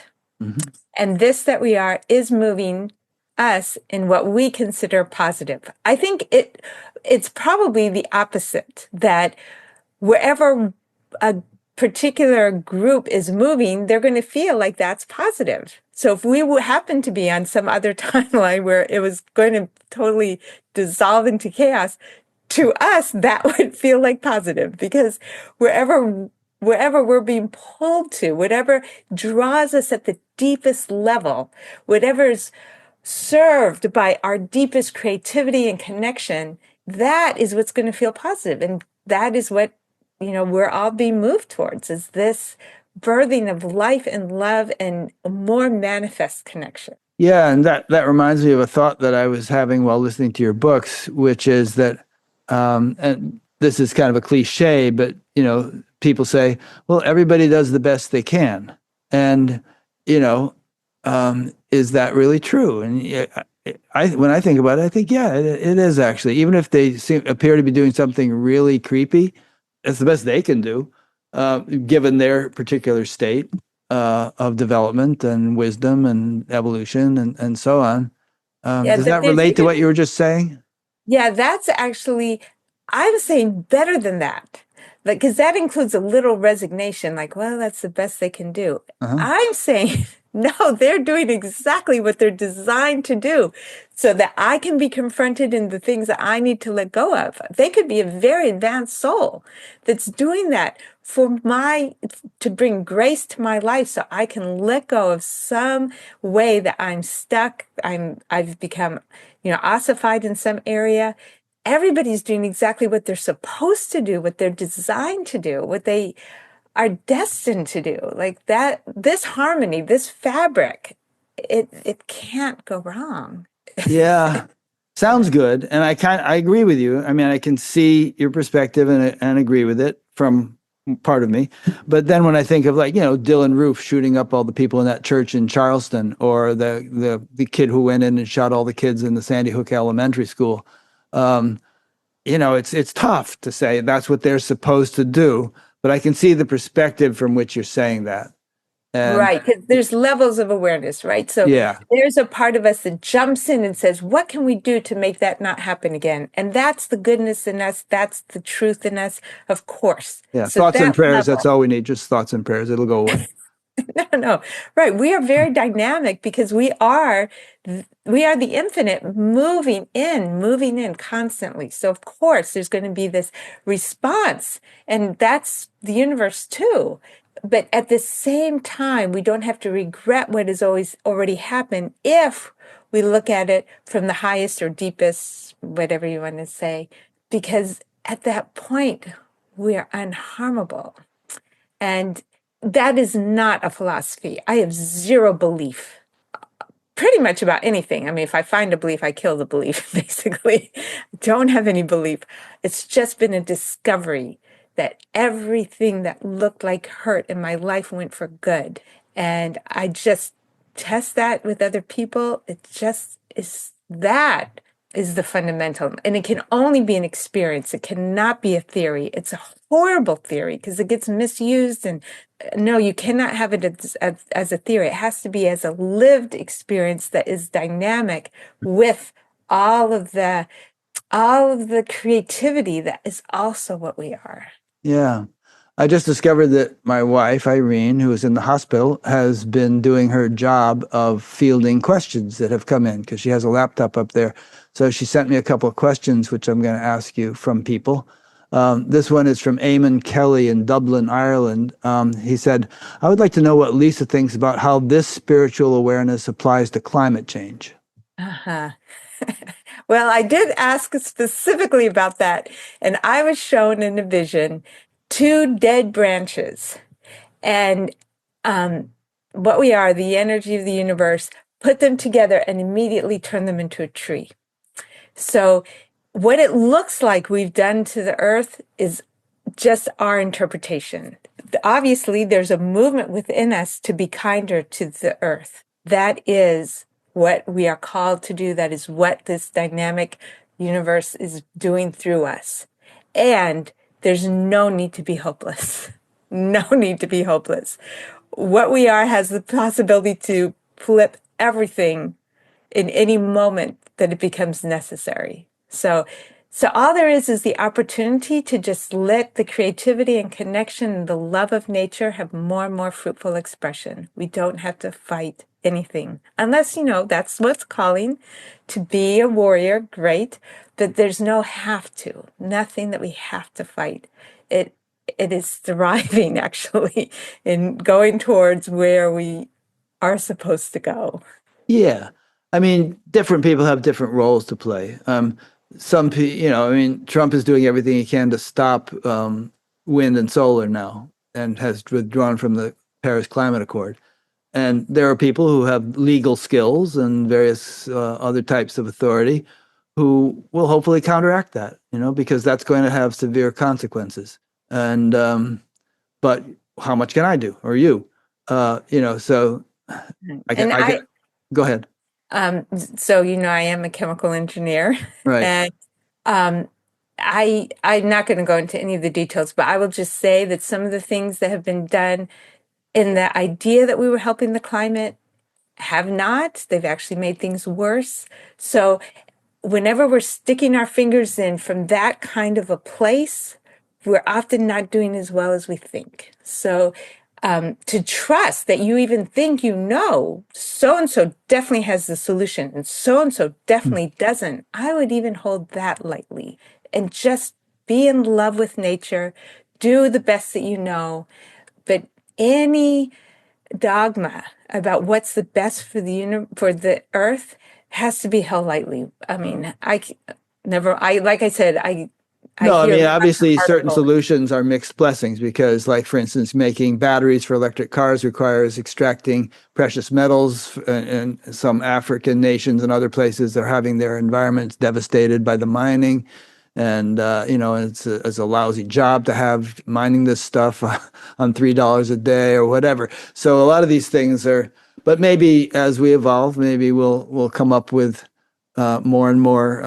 and this that we are is moving us in what we consider positive. I think it's probably the opposite, that wherever a particular group is moving, they're going to feel like that's positive. So if we happen to be on some other timeline where it was going to totally dissolve into chaos, to us, that would feel like positive, because wherever we're being pulled to, whatever draws us at the deepest level, whatever's served by our deepest creativity and connection, that is what's going to feel positive. And that is what, we're all being moved towards, is this birthing of life and love and a more manifest connection. Yeah, and that reminds me of a thought that I was having while listening to your books, which is that, and this is kind of a cliche, but people say, well, everybody does the best they can. And, is that really true? And when I think about it, I think, yeah, it is actually. Even if they appear to be doing something really creepy, it's the best they can do, given their particular state of development and wisdom and evolution and so on. Does that relate to what you were just saying? Yeah, that's actually, I was saying better than that. Because that includes a little resignation, like, well, that's the best they can do. I'm saying, no, they're doing exactly what they're designed to do, so that I can be confronted in the things that I need to let go of. They could be a very advanced soul that's doing that to bring grace to my life, so I can let go of some way that I'm stuck. I've become, ossified in some area. Everybody's doing exactly what they're supposed to do, what they're designed to do, what they are destined to do. Like that, this harmony, this fabric, it can't go wrong. Yeah, sounds good. And I agree with you. I mean, I can see your perspective and agree with it from part of me. But then when I think of Dylan Roof shooting up all the people in that church in Charleston, or the kid who went in and shot all the kids in the Sandy Hook Elementary School, it's tough to say that's what they're supposed to do, but I can see the perspective from which you're saying that. And Right, because there's levels of awareness, right? So yeah, there's a part of us that jumps in and says, what can we do to make that not happen again? And that's the goodness in us, that's the truth in us, of course. yeah, So thoughts and that prayers. That's level, all we need. Just thoughts and prayers. It'll go away. no, no, right. We are very dynamic because we are the infinite moving in constantly. So of course there's going to be this response, and that's the universe too. But at the same time, we don't have to regret what has always already happened if we look at it from the highest or deepest, whatever you want to say, because at that point we are unharmable. And that is not a philosophy. I have zero belief pretty much about anything. I mean, if I find a belief, I kill the belief, basically. I don't have any belief. It's just been a discovery that everything that looked like hurt in my life went for good. And I just test that with other people. It just is that is the fundamental. And it can only be an experience. It cannot be a theory. It's a horrible theory because it gets misused. And no, you cannot have it as a theory. It has to be as a lived experience that is dynamic with all of the all of the creativity that is also what we are. Yeah. I just discovered that my wife, Irene, who is in the hospital, has been doing her job of fielding questions that have come in because she has a laptop up there. So she sent me a couple of questions, which I'm going to ask you from people. This one is from Eamon Kelly in Dublin, Ireland. He said, I would like to know what Lisa thinks about how this spiritual awareness applies to climate change. Uh-huh. Well, I did ask specifically about that, and I was shown in a vision two dead branches. And what we are, the energy of the universe, put them together and immediately turn them into a tree. So, what it looks like we've done to the earth is just our interpretation. Obviously, there's a movement within us to be kinder to the earth. That is what we are called to do. That is what this dynamic universe is doing through us. And there's no need to be hopeless. No need to be hopeless. What we are has the possibility to flip everything in any moment that it becomes necessary. So all there is the opportunity to just let the creativity and connection and the love of nature have more and more fruitful expression. We don't have to fight anything unless, that's what's calling to be a warrior. Great. But there's no have to, nothing that we have to fight. It, it is thriving actually in going towards where we are supposed to go. Yeah. I mean, different people have different roles to play. I mean, Trump is doing everything he can to stop wind and solar now and has withdrawn from the Paris Climate Accord. And there are people who have legal skills and various other types of authority who will hopefully counteract that, because that's going to have severe consequences. And but how much can I do or you? So And I can go ahead. so I am a chemical engineer, Right. and um, I'm not going to go into any of the details, but I will just say that some of the things that have been done in the idea that we were helping the climate have not. They've actually made things worse. So whenever we're sticking our fingers in from that kind of a place, we're often not doing as well as we think. So to trust that you even think so and so definitely has the solution and so definitely doesn't, I would even hold that lightly and just be in love with nature, do the best that you know. But any dogma about what's the best for for the earth has to be held lightly. I mean, like I said, I No, I hear mean, lots of obviously, certain articles. solutions are mixed blessings because, like, for instance, making batteries for electric cars requires extracting precious metals, and some African nations and other places are having their environments devastated by the mining. And, it's a lousy job to have mining this stuff on $3 a day or whatever. So a lot of these things but maybe as we evolve, maybe we'll come up with more and more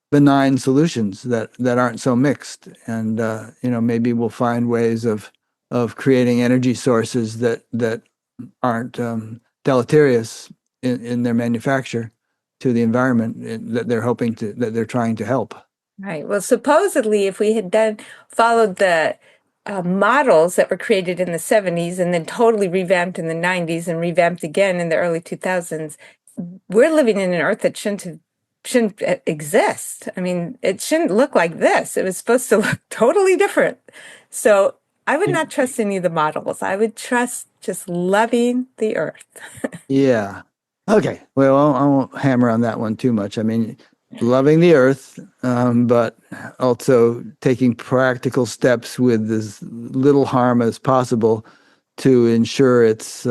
benign solutions that aren't so mixed, and maybe we'll find ways of creating energy sources that aren't deleterious in their manufacture to the environment that they're trying to help. Right. Well, supposedly, if we had followed the models that were created in the 70s and then totally revamped in the 90s and revamped again in the early 2000s, we're living in an Earth that shouldn't exist. I mean, it shouldn't look like this. It was supposed to look totally different. So I would not trust any of the models. I would trust just loving the Earth. Yeah. Okay. Well, I won't hammer on that one too much. I mean, loving the earth, but also taking practical steps with as little harm as possible to ensure its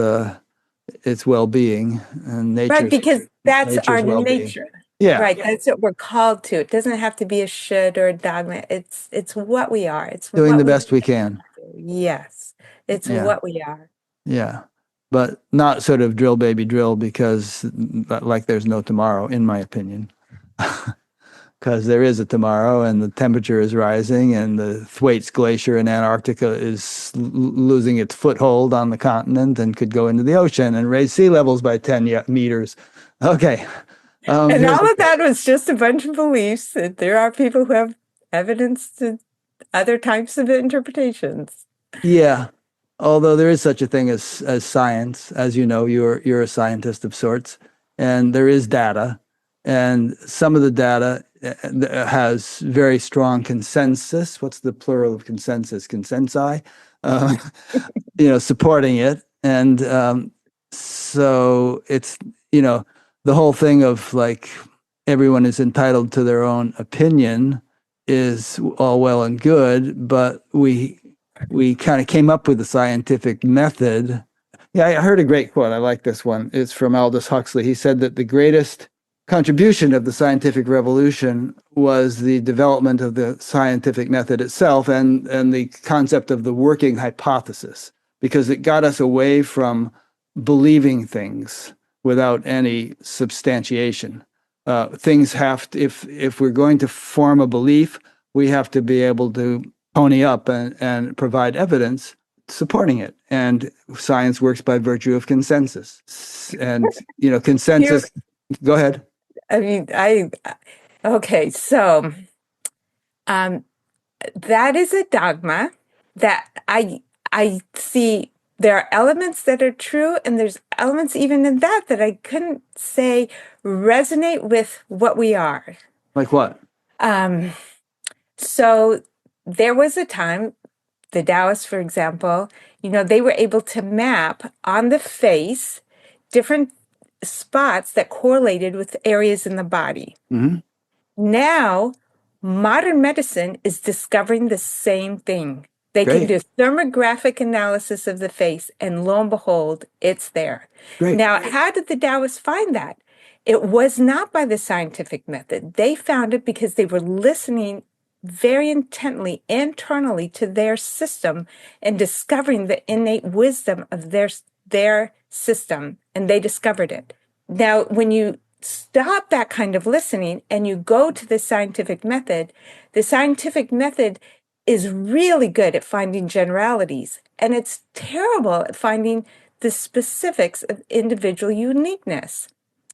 well-being and Right, because that's our nature's well-being. nature. Yeah. Right, that's what we're called to. It doesn't have to be a should or a dogma. It's what we are. It's Doing what the we best we can. do. Yes, it's Yeah. what we are. Yeah. But not sort of drill baby drill because like there's no tomorrow, in my opinion. Because there is a tomorrow and the temperature is rising and the Thwaites Glacier in Antarctica is losing its foothold on the continent and could go into the ocean and raise sea levels by 10 meters. Okay. And all of that was just a bunch of beliefs that there are people who have evidence to other types of interpretations. Yeah. Although there is such a thing as science, as you know, you're a scientist of sorts, and there is data, and some of the data has very strong consensus. What's the plural of consensus? Consensi, supporting it, and so it's the whole thing of like everyone is entitled to their own opinion is all well and good, but we kind of came up with a scientific method. Yeah, I heard a great quote. I like this one. It's from Aldous Huxley. He said that the greatest contribution of the scientific revolution was the development of the scientific method itself and the concept of the working hypothesis, because it got us away from believing things without any substantiation. Things have to, if we're going to form a belief, we have to be able to pony up and provide evidence supporting it. And science works by virtue of consensus. And, consensus, go ahead. I mean, okay, so that is a dogma that I see there are elements that are true, and there's elements even in that I couldn't say resonate with what we are. Like what? So there was a time, the Taoists, for example, they were able to map on the face different spots that correlated with areas in the body. Mm-hmm. Now, modern medicine is discovering the same thing. They Great. can do thermographic analysis of the face, and lo and behold, it's there. Great. Now, how did the Taoists find that? It was not by the scientific method. They found it because they were listening very intently internally to their system and discovering the innate wisdom of their system, and they discovered it. Now, when you stop that kind of listening and you go to the scientific method is really good at finding generalities, and it's terrible at finding the specifics of individual uniqueness.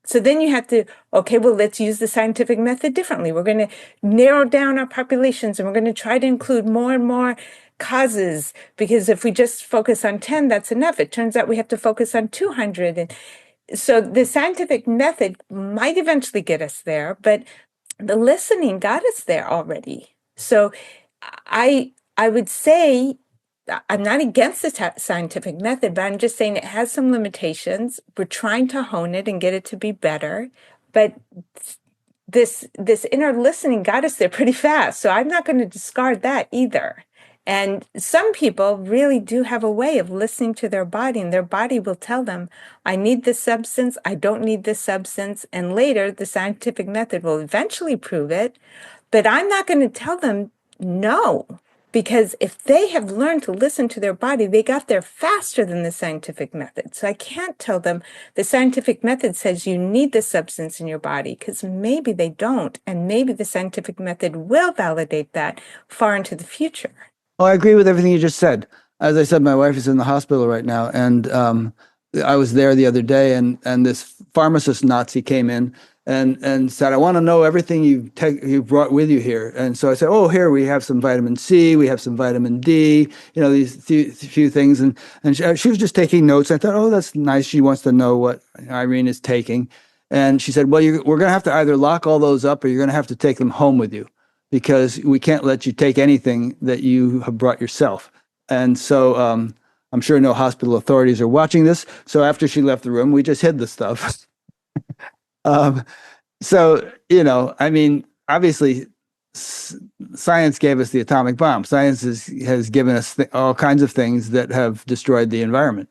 So then you have to, okay, well, let's use the scientific method differently. We're going to narrow down our populations, and we're going to try to include more and more causes, because if we just focus on 10, that's enough. It turns out we have to focus on 200. And so the scientific method might eventually get us there, but the listening got us there already. So I would say I'm not against the scientific method, but I'm just saying it has some limitations. We're trying to hone it and get it to be better, but this inner listening got us there pretty fast. So I'm not going to discard that either. And some people really do have a way of listening to their body, and their body will tell them, I need this substance, I don't need this substance. And later, the scientific method will eventually prove it. But I'm not going to tell them no, because if they have learned to listen to their body, they got there faster than the scientific method. So I can't tell them the scientific method says you need this substance in your body, because maybe they don't. And maybe the scientific method will validate that far into the future. Oh, I agree with everything you just said. As I said, my wife is in the hospital right now, and I was there the other day, and this pharmacist Nazi came in and said, "I want to know everything you brought with you here." And so I said, "Oh, here we have some vitamin C, we have some vitamin D, these few things." And she was just taking notes. I thought, "Oh, that's nice. She wants to know what Irene is taking." And she said, "Well, we're going to have to either lock all those up, or you're going to have to take them home with you, because we can't let you take anything that you have brought yourself." And so I'm sure no hospital authorities are watching this. So after she left the room, we just hid the stuff. um, so, I mean, obviously, science gave us the atomic bomb. Science has given us all kinds of things that have destroyed the environment,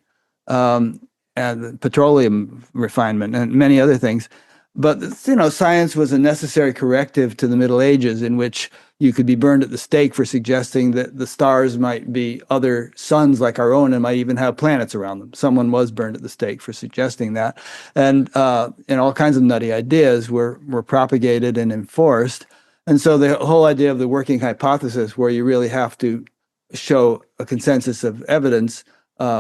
and petroleum refinement and many other things. But, science was a necessary corrective to the Middle Ages, in which you could be burned at the stake for suggesting that the stars might be other suns like our own and might even have planets around them. Someone was burned at the stake for suggesting that. And all kinds of nutty ideas were propagated and enforced. And so the whole idea of the working hypothesis, where you really have to show a consensus of evidence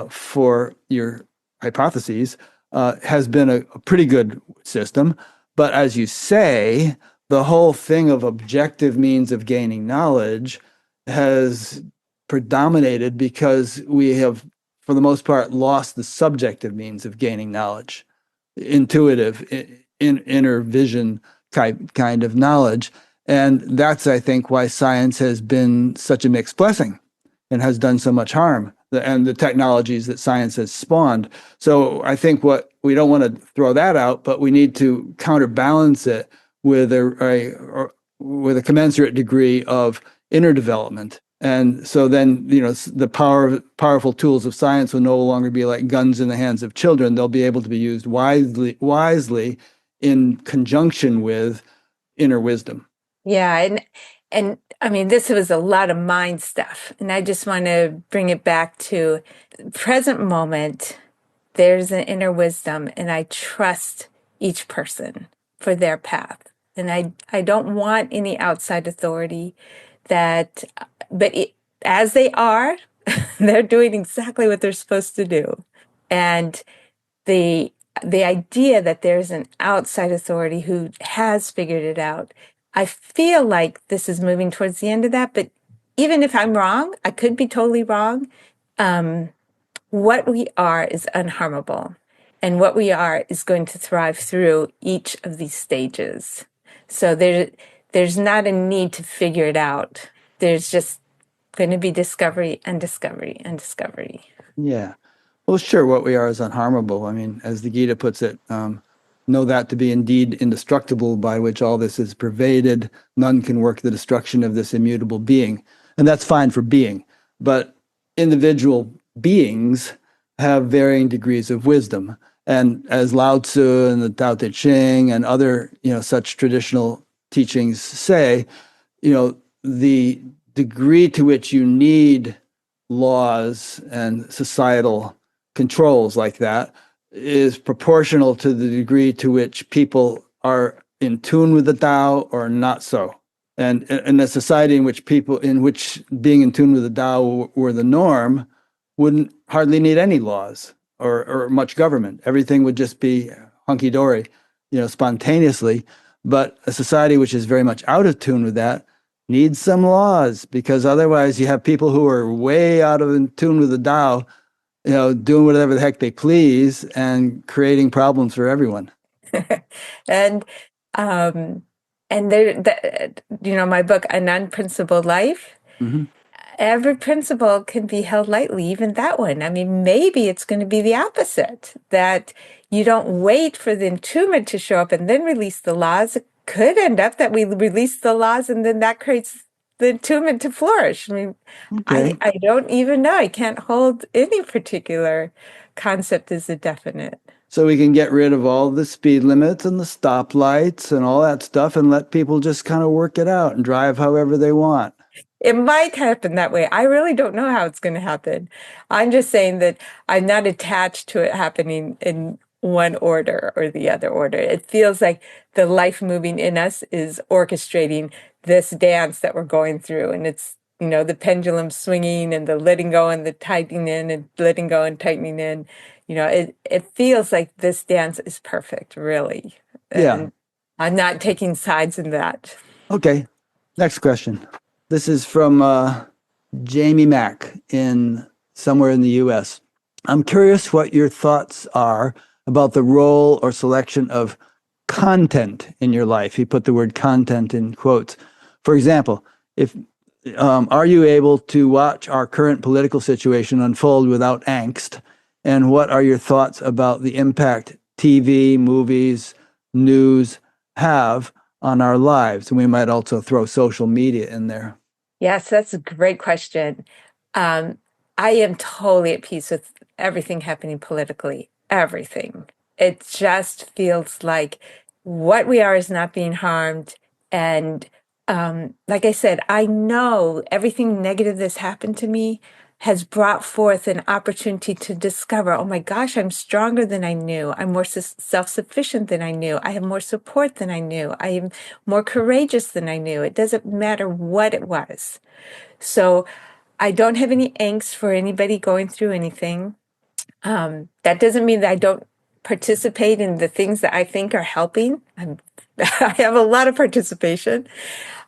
for your hypotheses, has been a pretty good system. But as you say, the whole thing of objective means of gaining knowledge has predominated because we have, for the most part, lost the subjective means of gaining knowledge, intuitive, inner vision kind of knowledge. And that's, I think, why science has been such a mixed blessing and has done so much harm, and the technologies that science has spawned. So I think we don't want to throw that out, but we need to counterbalance it with a commensurate degree of inner development. And so then, the powerful tools of science will no longer be like guns in the hands of children. They'll be able to be used wisely in conjunction with inner wisdom. Yeah, and I mean, this was a lot of mind stuff, and I just want to bring it back to present moment. There's an inner wisdom, and I trust each person for their path. And I don't want any outside authority as they are, they're doing exactly what they're supposed to do. And the the idea that there's an outside authority who has figured it out, I feel like this is moving towards the end of that. But even if I'm wrong, I could be totally wrong. What we are is unharmable, and what we are is going to thrive through each of these stages. So there's not a need to figure it out. There's just going to be discovery and discovery and discovery. Yeah. Well, sure, what we are is unharmable. I mean, as the Gita puts it, know that to be indeed indestructible, by which all this is pervaded. None can work the destruction of this immutable being. And that's fine for being. But individual beings have varying degrees of wisdom. And as Lao Tzu and the Tao Te Ching and other, such traditional teachings say, the degree to which you need laws and societal controls like that is proportional to the degree to which people are in tune with the Tao or not so. And in a society in which being in tune with the Tao were the norm, wouldn't hardly need any laws or much government. Everything would just be hunky dory, spontaneously. But a society which is very much out of tune with that needs some laws, because otherwise you have people who are way out of in tune with the Tao, doing whatever the heck they please and creating problems for everyone. and um, and my book, An Unprincipled Life. Mm-hmm. Every principle can be held lightly, even that one. I mean, maybe it's going to be the opposite, that you don't wait for the entombment to show up and then release the laws. It could end up that we release the laws and then that creates the entombment to flourish. I mean, Okay. I don't even know. I can't hold any particular concept as a definite. So we can get rid of all the speed limits and the stoplights and all that stuff and let people just kind of work it out and drive however they want. It might happen that way. I really don't know how it's going to happen. I'm just saying that I'm not attached to it happening in one order or the other order. It feels like the life moving in us is orchestrating this dance that we're going through. And it's, the pendulum swinging and the letting go and the tightening in and letting go and tightening in. it feels like this dance is perfect, really. Yeah. And I'm not taking sides in that. Okay. Next question. This is from Jamie Mack in somewhere in the US. I'm curious what your thoughts are about the role or selection of content in your life. He put the word content in quotes. For example, if are you able to watch our current political situation unfold without angst? And what are your thoughts about the impact TV, movies, news have on our lives? And we might also throw social media in there. Yes, that's a great question. Um, I am totally at peace with everything happening politically, everything. It just feels like what we are is not being harmed. And like I said, I know everything negative that's happened to me has brought forth an opportunity to discover, oh my gosh, I'm stronger than I knew. I'm more self-sufficient than I knew. I have more support than I knew. I am more courageous than I knew. It doesn't matter what it was. So I don't have any angst for anybody going through anything. That doesn't mean that I don't participate in the things that I think are helping. I have a lot of participation,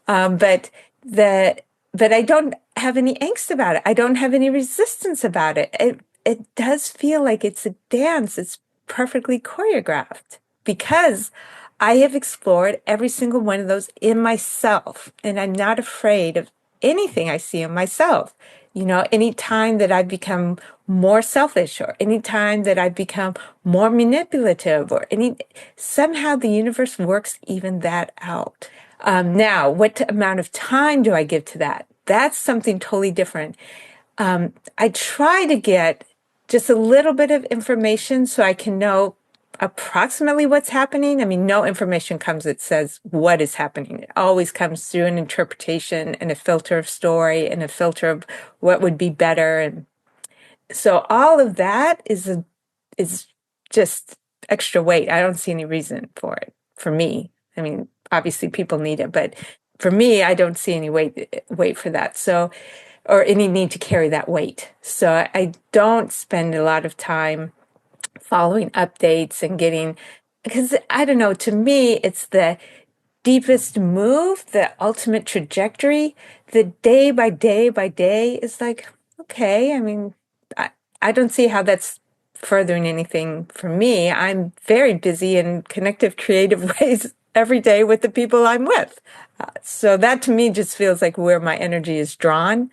but the but I don't have any angst about it. I don't have any resistance about it. It does feel like it's a dance. It's perfectly choreographed because I have explored every single one of those in myself, and I'm not afraid of anything I see in myself. Any time that I've become more selfish or any time that I've become more manipulative or somehow the universe works even that out. Now, what amount of time do I give to that? That's something totally different. I try to get just a little bit of information so I can know approximately what's happening. I mean, no information comes that says what is happening. It always comes through an interpretation and a filter of story and a filter of what would be better. And so all of that is just extra weight. I don't see any reason for it for me. I mean, obviously people need it, but for me, I don't see any weight for that. So, or any need to carry that weight. So I don't spend a lot of time following updates and because I don't know, to me, it's the deepest move, the ultimate trajectory, the day by day by day is like, okay, I mean, I don't see how that's furthering anything for me. I'm very busy in connective, creative ways every day with the people I'm with. So that to me just feels like where my energy is drawn.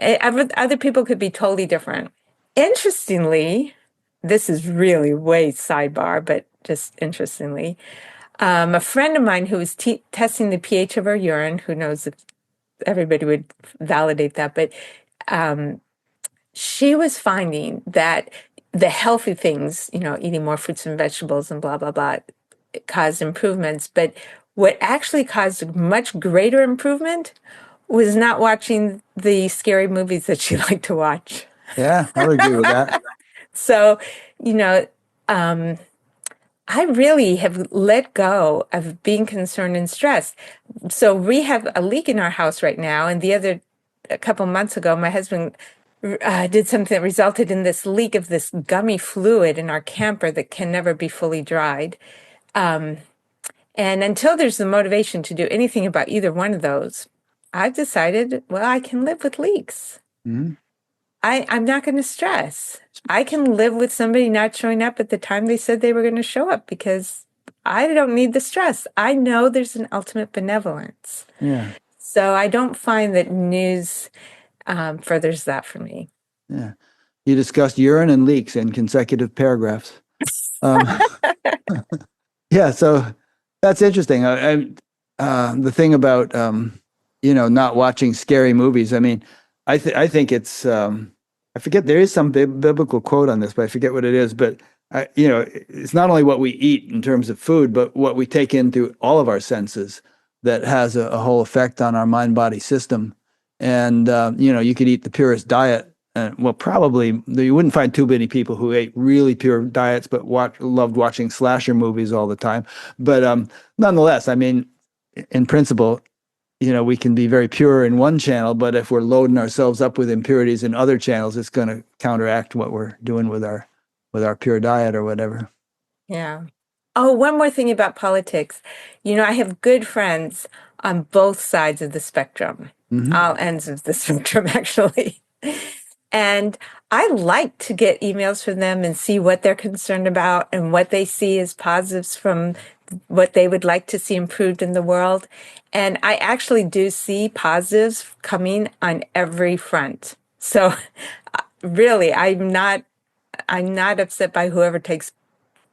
Other people could be totally different. Interestingly, this is really way sidebar, but just interestingly, a friend of mine who was testing the pH of her urine, who knows if everybody would validate that, but she was finding that the healthy things, eating more fruits and vegetables and blah, blah, blah, caused improvements. But what actually caused a much greater improvement was not watching the scary movies that she liked to watch. Yeah, I would agree with that. So, you know, um, I really have let go of being concerned and stressed. So we have a leak in our house right now, and a couple months ago, my husband did something that resulted in this leak of this gummy fluid in our camper that can never be fully dried. And until there's the motivation to do anything about either one of those, I've decided, well, I can live with leaks. Mhm. I'm not going to stress. I can live with somebody not showing up at the time they said they were going to show up because I don't need the stress. I know there's an ultimate benevolence. Yeah, So I don't find that news furthers that for me. yeah. You discussed urine and leaks in consecutive paragraphs. Um, yeah, so that's interesting. The thing about not watching scary movies. I mean, I think it's I forget there is some biblical quote on this, but I forget what it is. But it's not only what we eat in terms of food, but what we take in through all of our senses that has a whole effect on our mind-body system. And you could eat the purest diet. Well, probably you wouldn't find too many people who ate really pure diets, but loved watching slasher movies all the time. But nonetheless, I mean, in principle, we can be very pure in one channel, but if we're loading ourselves up with impurities in other channels, it's going to counteract what we're doing with our with our pure diet or whatever. Yeah. Oh, one more thing about politics. I have good friends on both sides of the spectrum, Hmm. all ends of the spectrum, actually. And I like to get emails from them and see what they're concerned about and what they see as positives from what they would like to see improved in the world. And I actually do see positives coming on every front. So really, I'm not upset by whoever takes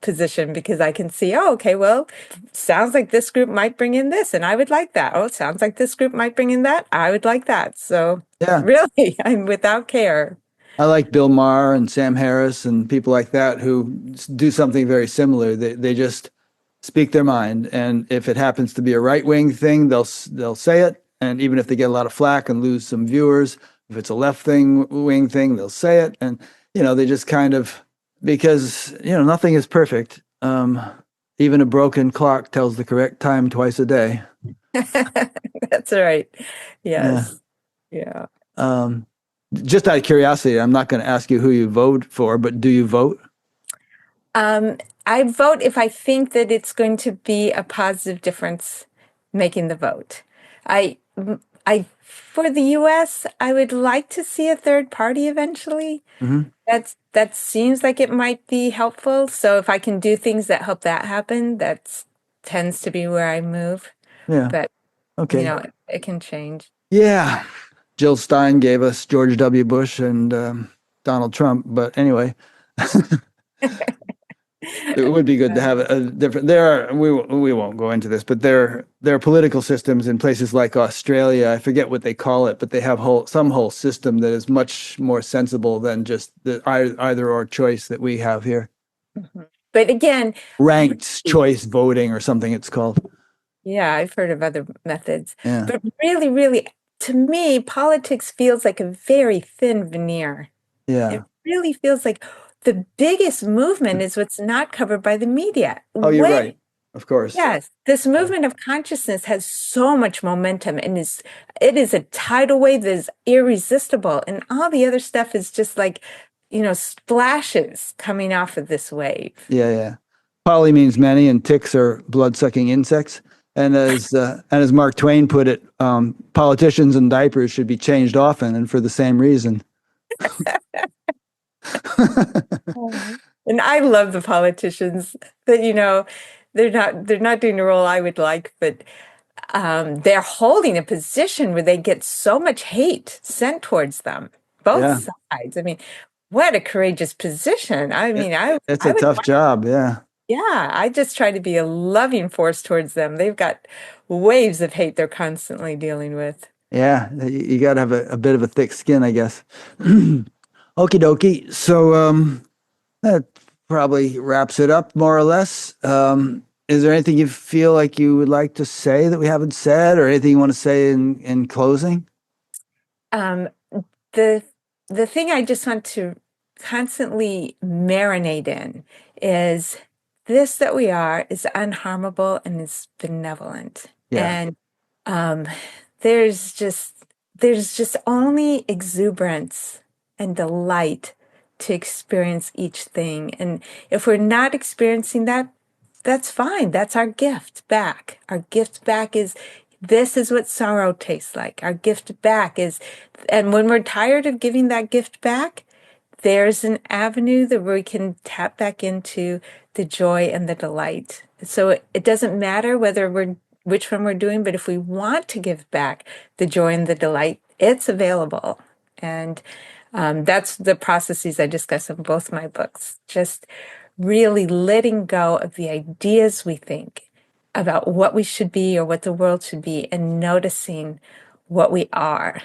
position because I can see, oh, okay, well, sounds like this group might bring in this and I would like that. Oh, it sounds like this group might bring in that. I would like that. So Yeah. really, I'm without care. I like Bill Maher and Sam Harris and people like that who do something very similar. They just speak their mind, and if it happens to be a right wing thing, they'll say it. And even if they get a lot of flack and lose some viewers, if it's a wing thing, they'll say it. And they just kind of because nothing is perfect. Even a broken clock tells the correct time twice a day. That's right. Yeah. Yes. Yeah. Um, just out of curiosity, I'm not going to ask you who you vote for, but do you vote? Um, I vote if I think that it's going to be a positive difference making the vote. I, for the US, I would like to see a third party eventually. Hmm. That seems like it might be helpful. So if I can do things that help that happen, that tends to be where I move. Yeah. But, Okay. it can change. Yeah. Jill Stein gave us George W. Bush and Donald Trump. But anyway, it would be good to have a different. We won't go into this, but there are political systems in places like Australia. I forget what they call it, but they have some whole system that is much more sensible than just the either or choice that we have here. Mhm. But again, Ranked choice voting or something it's called. yeah, I've heard of other methods. Yeah. But really, really, to me, politics feels like a very thin veneer. It Yeah. really feels like the biggest movement is what's not covered by the media. Oh, you're right. Of course. Yes, this movement of consciousness has so much momentum and it is a tidal wave that is irresistible. And all the other stuff is just like, splashes coming off of this wave. Yeah, yeah. Poly means many, and ticks are blood-sucking insects. And as Mark Twain put it, politicians and diapers should be changed often, and for the same reason. Mhm. And I love the politicians that, they're not doing the role I would like, but they're holding a position where they get so much hate sent towards them, both Yeah, sides. I mean, what a courageous position. I it, mean, I it's I a would tough job. Yeah, yeah, I just try to be a loving force towards them. They've got waves of hate they're constantly dealing with. yeah. You got to have a bit of a thick skin, I guess. Okie dokie. So that probably wraps it up more or less. Is there anything you feel like you would like to say that we haven't said, or anything you want to say in closing? Um, the the thing I just want to constantly marinate in is this that we are is unharmable and is benevolent. Yeah, And um, there's just there's just only exuberance and delight to experience each thing. And if we're not experiencing that, that's fine. That's our gift back. Our gift back is this is what sorrow tastes like. Our gift back is, and when we're tired of giving that gift back, there's an avenue that we can tap back into the joy and the delight. So it doesn't matter which one we're doing, but if we want to give back the joy and the delight, it's available. And that's the processes I discuss in both my books. Just really letting go of the ideas we think about what we should be or what the world should be and noticing what we are.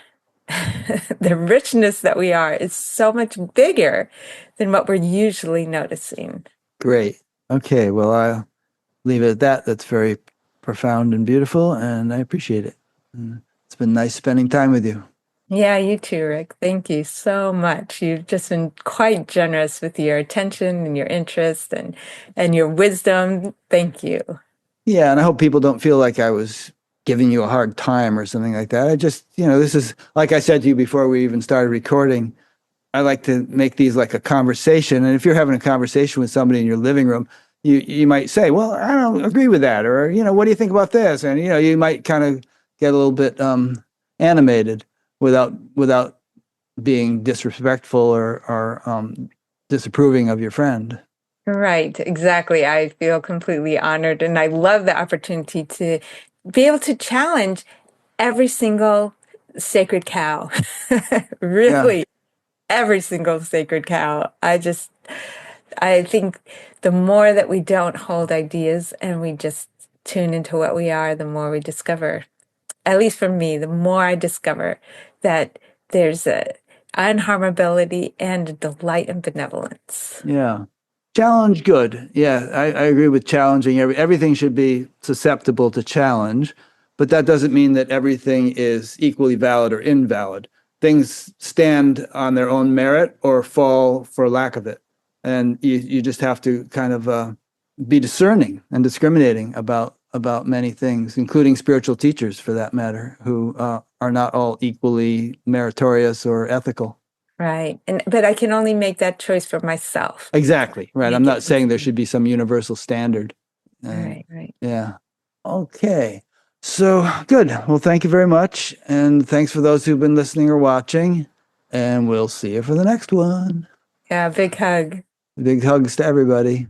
The richness that we are is so much bigger than what we're usually noticing. great. Okay, well, I'll leave it at that. That's very profound and beautiful, and I appreciate it. It's been nice spending time with you. Yeah, you too, Rick. Thank you so much. You've just been quite generous with your attention and your interest and your wisdom. Thank you. Yeah, and I hope people don't feel like I was giving you a hard time or something like that. I just, this is, like I said to you before we even started recording, I like to make these like a conversation. And if you're having a conversation with somebody in your living room, you might say, well, I don't agree with that. Or, what do you think about this? And, you might kind of get a little bit animated without being disrespectful or disapproving of your friend. Right, exactly. I feel completely honored, and I love the opportunity to be able to challenge every single sacred cow. Yeah. Really, every single sacred cow. I think the more that we don't hold ideas and we just tune into what we are, the more we discover, at least for me, the more I discover that there's a unharmability and a delight and benevolence. Yeah. Challenge, good. Yeah, I agree with challenging. Everything should be susceptible to challenge, but that doesn't mean that everything is equally valid or invalid. Things stand on their own merit or fall for lack of it. And you just have to kind of be discerning and discriminating about many things, including spiritual teachers for that matter, who are not all equally meritorious or ethical. Right. But I can only make that choice for myself. Exactly. Right. I'm Make not it. saying there should be some universal standard. Right, right. Yeah. Okay. So good. Well, thank you very much. And thanks for those who've been listening or watching. And we'll see you for the next one. Yeah, big hug. Big hugs to everybody.